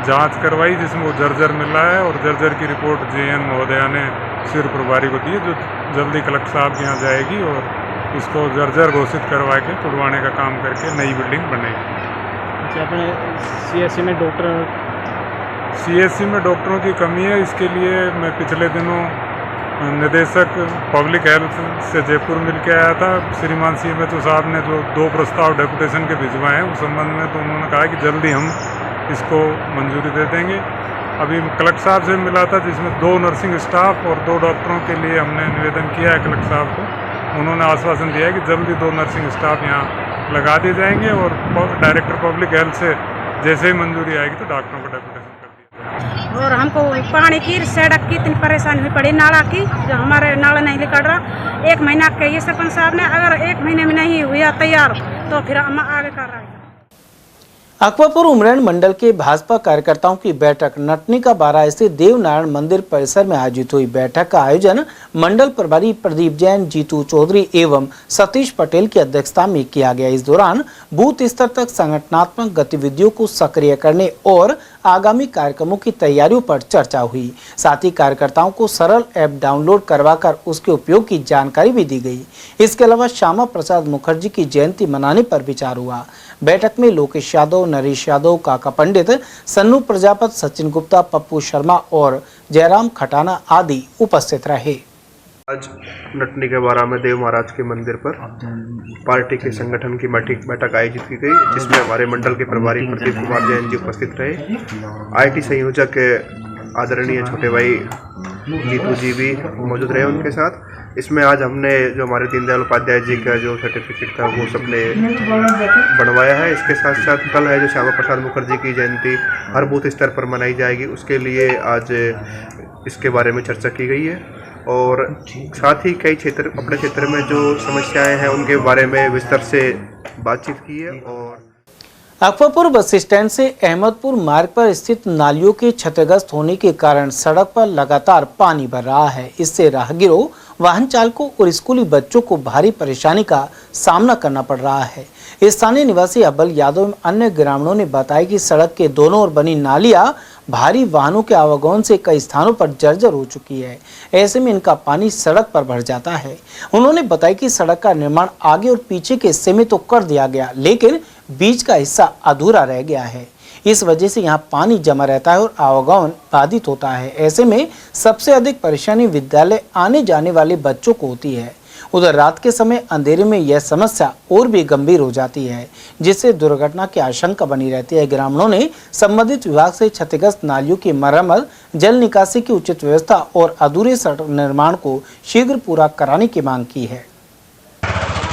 जांच करवाई, जिसमें वो जर्जर मिला है और जर्जर की रिपोर्ट JN महोदया ने शिविर प्रभारी को दी, जो जल्दी कलेक्टर साहब के यहाँ जाएगी और इसको जर्जर घोषित करवा के तुड़वाने का काम करके नई बिल्डिंग बनेगी। अपने CSC में डॉक्टरों की कमी है। इसके लिए मैं पिछले दिनों निदेशक पब्लिक हेल्थ से जयपुर मिल के आया था। श्रीमान CMHO साहब ने जो 2 प्रस्ताव डेपुटेशन के भिजवाए हैं उस संबंध में, तो उन्होंने कहा कि जल्दी हम इसको मंजूरी दे देंगे। अभी कलेक्टर साहब से मिला था, जिसमें 2 नर्सिंग स्टाफ और 2 डॉक्टरों के लिए हमने निवेदन किया है कलेक्टर साहब को। उन्होंने आश्वासन दिया है कि जल्दी 2 नर्सिंग स्टाफ यहाँ लगा दिए जाएंगे और डायरेक्टर पब्लिक हेल्थ से जैसे ही मंजूरी आएगी तो डॉक्टरों को डेपुटेशन कर दिया। और हमको पानी की, सड़क की इतनी परेशानी हुई पड़ी, नाला की, जो हमारे नाला नहीं निकल रहा। 1 महीना कहिए सरपंच साहब ने, अगर 1 महीने में नहीं हुआ तैयार तो फिर हम आगे कर रहे हैं। अकबरपुर उमरेड मंडल के भाजपा कार्यकर्ताओं की बैठक नटनी का 12 स्थित देवनारायण मंदिर परिसर में आयोजित हुई। बैठक का आयोजन मंडल प्रभारी प्रदीप जैन, जीतू चौधरी एवं सतीश पटेल की अध्यक्षता में किया गया। इस दौरान बूथ स्तर तक संगठनात्मक गतिविधियों को सक्रिय करने और आगामी कार्यक्रमों की तैयारियों पर चर्चा हुई। साथ ही कार्यकर्ताओं को सरल ऐप डाउनलोड करवाकर उसके उपयोग की जानकारी भी दी गई। इसके अलावा श्यामा प्रसाद मुखर्जी की जयंती मनाने पर विचार हुआ। बैठक में लोकेश यादव, नरेश यादव, काका पंडित, सन्नू प्रजापति, सचिन गुप्ता, पप्पू शर्मा और जयराम खटाना आदि उपस्थित रहे। आज नटनी के 12 में देव महाराज के मंदिर पर पार्टी के संगठन की बैठक आयोजित की गई, जिसमें हमारे मंडल के प्रभारी प्रदीप कुमार जैन जी उपस्थित रहे। IT संयोजक आदरणीय छोटे भाई जीतू जी भी मौजूद रहे उनके साथ। इसमें आज हमने जो हमारे दीनदयाल उपाध्याय जी का जो सर्टिफिकेट था वो सबने बनवाया है। इसके साथ साथ कल है जो श्यामा प्रसाद मुखर्जी की जयंती हर बूथ स्तर पर मनाई जाएगी, उसके लिए आज इसके बारे में चर्चा की गई है। और साथ ही कई अपने क्षेत्र में जो समस्याएं हैं उनके बारे में विस्तार से बातचीत की है। और अकबरपुर बस स्टैंड से अहमदपुर मार्ग पर स्थित नालियों के क्षतिग्रस्त होने के कारण सड़क पर लगातार पानी भर रहा है। इससे राहगीरों, वाहन चालकों और स्कूली बच्चों को भारी परेशानी का सामना करना पड़ रहा है। स्थानीय निवासी अब्बल यादव एवं अन्य ग्रामीणों ने बताया कि सड़क के दोनों ओर बनी नालियां भारी वाहनों के आवागमन से कई स्थानों पर जर्जर हो चुकी है। ऐसे में इनका पानी सड़क पर भर जाता है। उन्होंने बताया कि सड़क का निर्माण आगे और पीछे के हिस्से में तो कर दिया गया, लेकिन बीच का हिस्सा अधूरा रह गया है। इस वजह से यहाँ पानी जमा रहता है और आवागमन बाधित होता है। ऐसे में सबसे अधिक परेशानी विद्यालय आने जाने वाले बच्चों को होती है। उधर रात के समय अंधेरे में यह समस्या और भी गंभीर हो जाती है, जिससे दुर्घटना की आशंका बनी रहती है। ग्रामीणों ने संबंधित विभाग से क्षतिग्रस्त नालियों की मरम्मत, जल निकासी की उचित व्यवस्था और अधूरे सड़क निर्माण को शीघ्र पूरा कराने की मांग की है।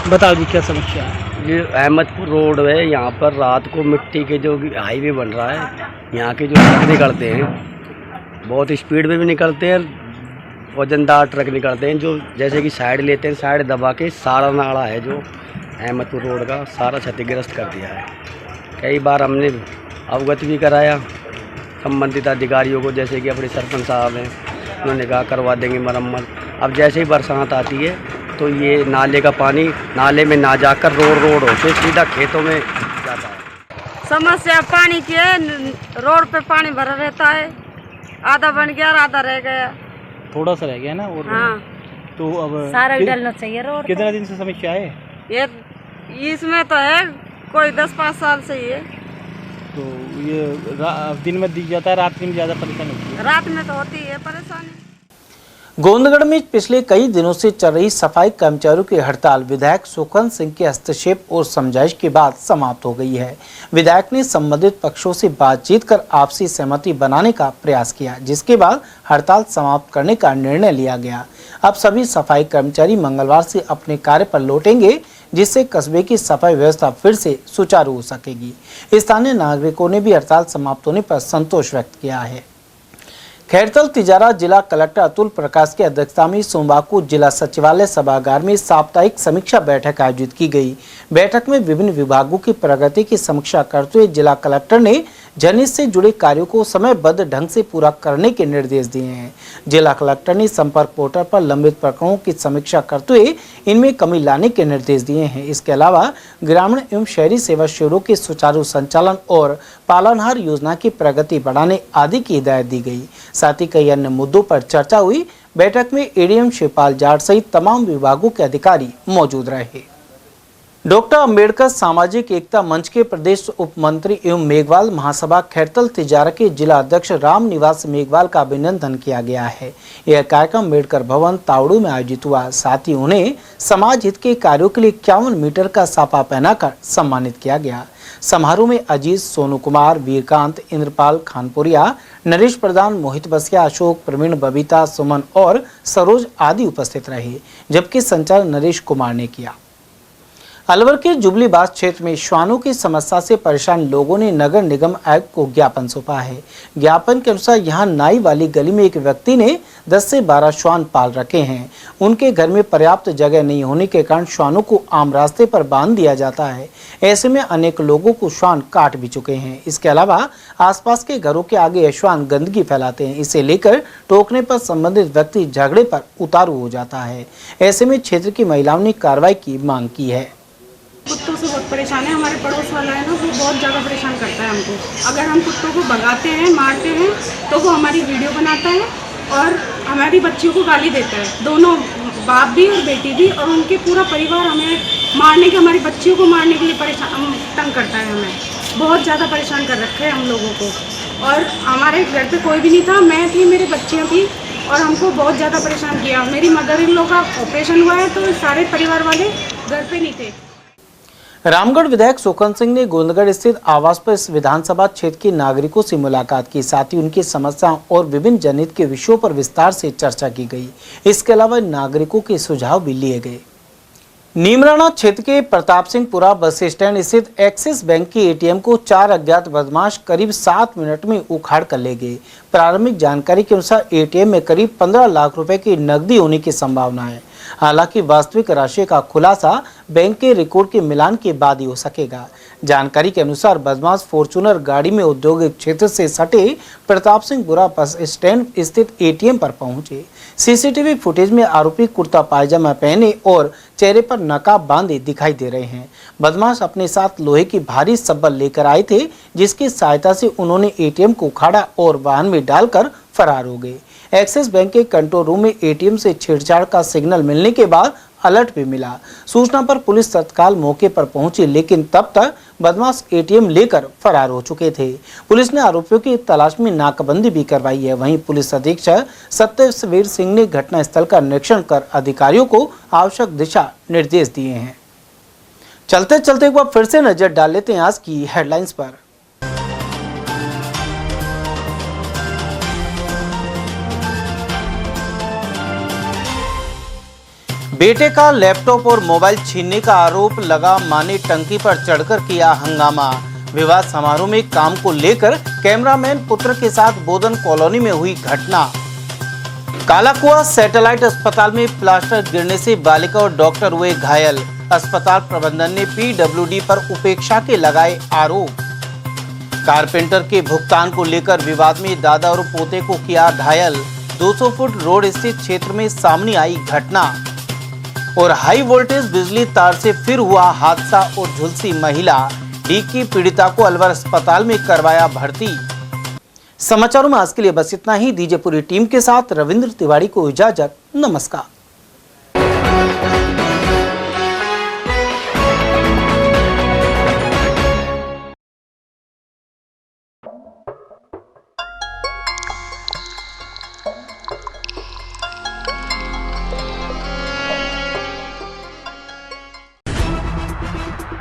बता दी क्या समस्या है? ये अहमदपुर रोड है, यहाँ पर रात को मिट्टी के जो हाईवे बन रहा है, यहाँ के जो ट्रक निकलते हैं बहुत स्पीड में भी निकलते हैं, वजनदार ट्रक निकलते हैं, जो जैसे कि साइड लेते हैं, साइड दबा के सारा नाला है जो अहमदपुर रोड का सारा क्षतिग्रस्त कर दिया है। कई बार हमने अवगत भी कराया संबंधित अधिकारियों को, जैसे कि अपने सरपंच साहब हैं, उन्होंने कहा करवा देंगे मरम्मत। अब जैसे ही बरसात आती है तो ये नाले का पानी नाले में ना जाकर रोड होते सीधा खेतों में जाता है। समस्या पानी की है, रोड पे पानी भरा रहता है, आधा बन गया और आधा रह गया, थोड़ा सा रह गया ना। और हाँ, तो अब सारा डालना चाहिए रोड। कितना दिन से समस्या है ये? इसमें तो है कोई 10-5 साल से ही है। तो ये दिन में दिख जाता है, रात में ज़्यादा परेशानी होती है? रात में तो होती है परेशानी। गोंदगढ़ में पिछले कई दिनों से चल रही सफाई कर्मचारियों की हड़ताल विधायक सुखवंत सिंह के हस्तक्षेप और समझाइश के बाद समाप्त हो गई है। विधायक ने संबंधित पक्षों से बातचीत कर आपसी सहमति बनाने का प्रयास किया, जिसके बाद हड़ताल समाप्त करने का निर्णय लिया गया। अब सभी सफाई कर्मचारी मंगलवार से अपने कार्य पर लौटेंगे। जिससे कस्बे की सफाई व्यवस्था फिर से सुचारू हो सकेगी। स्थानीय नागरिकों ने भी हड़ताल समाप्त होने पर संतोष व्यक्त किया है। खैरतल तिजारा जिला कलेक्टर अतुल प्रकाश की अध्यक्षता में सोमवार को जिला सचिवालय सभागार में साप्ताहिक समीक्षा बैठक आयोजित की गई। बैठक में विभिन्न विभागों की प्रगति की समीक्षा करते हुए जिला कलेक्टर ने जनहित से जुड़े कार्यों को समयबद्ध ढंग से पूरा करने के निर्देश दिए हैं। जिला कलेक्टर ने संपर्क पोर्टल पर लंबित प्रकरणों की समीक्षा करते हुए इनमें कमी लाने के निर्देश दिए हैं। इसके अलावा ग्रामीण एवं शहरी सेवा शिविरों के सुचारू संचालन और पालनहार योजना की प्रगति बढ़ाने आदि की हिदायत दी गई। साथ ही कई अन्य मुद्दों पर चर्चा हुई। बैठक में एडीएम शिवपाल जाट सहित तमाम विभागों के अधिकारी मौजूद रहे। डॉक्टर अंबेडकर सामाजिक एकता मंच के प्रदेश उप मंत्री एवं मेघवाल महासभा खैरतल तिजारा के जिला अध्यक्ष राम निवास मेघवाल का अभिनंदन किया गया है। यह कार्यक्रम अम्बेडकर भवन तावड़ू में आयोजित हुआ। साथ ही उन्हें समाज हित के कार्यों के लिए 51 मीटर का साफा पहनाकर सम्मानित किया गया। समारोह में अजीत, सोनू कुमार, वीरकांत, इंद्रपाल खानपुरिया, नरेश प्रधान, मोहित बसिया, अशोक, प्रवीण, बबीता, सुमन और सरोज आदि उपस्थित रहे, जबकि संचालन नरेश कुमार ने किया। अलवर के जुबली बास क्षेत्र में श्वानों की समस्या से परेशान लोगों ने नगर निगम आयुक्त को ज्ञापन सौंपा है। ज्ञापन के अनुसार यहां नाई वाली गली में एक व्यक्ति ने 10 से 12 श्वान पाल रखे हैं। उनके घर में पर्याप्त जगह नहीं होने के कारण श्वानों को आम रास्ते पर बांध दिया जाता है। ऐसे में अनेक लोगों को श्वान काट भी चुके हैं। इसके अलावा आसपास के घरों के आगे यह श्वान गंदगी फैलाते हैं। इसे लेकर टोकने पर संबंधित व्यक्ति झगड़े पर उतारू हो जाता है। ऐसे में क्षेत्र की महिलाओं ने कार्रवाई की मांग की है। कुत्तों से बहुत परेशान है। हमारे पड़ोस वाला है ना, वो बहुत ज़्यादा परेशान करता है हमको। अगर हम कुत्तों को भगाते हैं, मारते हैं, तो वो हमारी वीडियो बनाता है और हमारी बच्चियों को गाली देता है। दोनों बाप भी और बेटी भी, और उनके पूरा परिवार हमें मारने के, हमारी बच्चियों को मारने के लिए परेशान तंग करता है। हमें बहुत ज़्यादा परेशान कर रखे है हम लोगों को। और हमारे घर पर कोई भी नहीं था, मैं थी, मेरी बच्चियाँ थी, और हमको बहुत ज़्यादा परेशान किया। मेरी मदर इन लोग का ऑपरेशन हुआ है, तो सारे परिवार वाले घर पर नहीं थे। रामगढ़ विधायक सुखन सिंह ने गोविंदगढ़ स्थित आवास पर इस विधानसभा क्षेत्र के नागरिकों से मुलाकात की। साथ ही उनकी समस्याओं और विभिन्न जनहित के विषयों पर विस्तार से चर्चा की गई। इसके अलावा नागरिकों के सुझाव भी लिए गए। नीमराणा क्षेत्र के प्रताप सिंहपुरा बस स्टैंड स्थित एक्सिस बैंक के एटीएम को 4 अज्ञात बदमाश करीब 7 मिनट में उखाड़ कर ले गए। प्रारंभिक जानकारी के अनुसार एटीएम में करीब 15 लाख रुपए की नकदी होने की संभावना है। हालांकि वास्तविक राशि का खुलासा बैंक के रिकॉर्ड के मिलान के बाद ही हो सकेगा। जानकारी के अनुसार बदमाश फॉर्च्यूनर गाड़ी में औद्योगिक क्षेत्र से सटे प्रताप सिंहपुरा बस स्टैंड स्थित एटीएम पर पहुंचे। सीसीटीवी फुटेज में आरोपी कुर्ता पायजामा पहने और चेहरे पर नकाब बांधे दिखाई दे रहे हैं। बदमाश अपने साथ लोहे की भारी सब्बल लेकर आए थे, जिसकी सहायता से उन्होंने एटीएम को उखाड़ा और वाहन में डालकर फरार हो गए। एक्सिस बैंक के कंट्रोल रूम में एटीएम से छेड़छाड़ का सिग्नल मिलने के बाद अलर्ट भी मिला। सूचना पर पुलिस तत्काल मौके पर पहुंची, लेकिन तब तक बदमाश एटीएम लेकर फरार हो चुके थे। पुलिस ने आरोपियों की तलाश में नाकाबंदी भी करवाई है। वहीं पुलिस अधीक्षक सत्यवीर सिंह ने घटनास्थल का निरीक्षण कर अधिकारियों को आवश्यक दिशा निर्देश दिए हैं। चलते चलते एक बार फिर से नजर डाल लेते हैं आज की हेडलाइंस पर। बेटे का लैपटॉप और मोबाइल छीनने का आरोप लगा, मां ने टंकी पर चढ़कर किया हंगामा। विवाह समारोह में काम को लेकर कैमरामैन पुत्र के साथ बोधन कॉलोनी में हुई घटना। कालाकुआ सैटेलाइट अस्पताल में प्लास्टर गिरने से बालिका और डॉक्टर हुए घायल। अस्पताल प्रबंधन ने पीडब्ल्यूडी पर उपेक्षा के लगाए आरोप। कारपेंटर के भुगतान को लेकर विवाद में दादा और पोते को किया घायल। 200 फुट रोड स्थित क्षेत्र में सामने आई घटना। और हाई वोल्टेज बिजली तार से फिर हुआ हादसा और झुलसी महिला। डी की पीड़िता को अलवर अस्पताल में करवाया भर्ती। समाचारों में आज के लिए बस इतना ही। दीजिए पूरी टीम के साथ रविंद्र तिवारी को इजाजत। नमस्कार।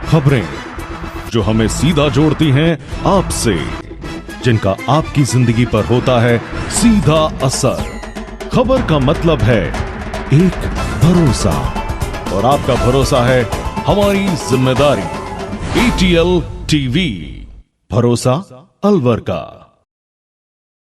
खबरें जो हमें सीधा जोड़ती हैं आपसे, जिनका आपकी जिंदगी पर होता है सीधा असर। खबर का मतलब है एक भरोसा, और आपका भरोसा है हमारी जिम्मेदारी। ETL TV, भरोसा अलवर का।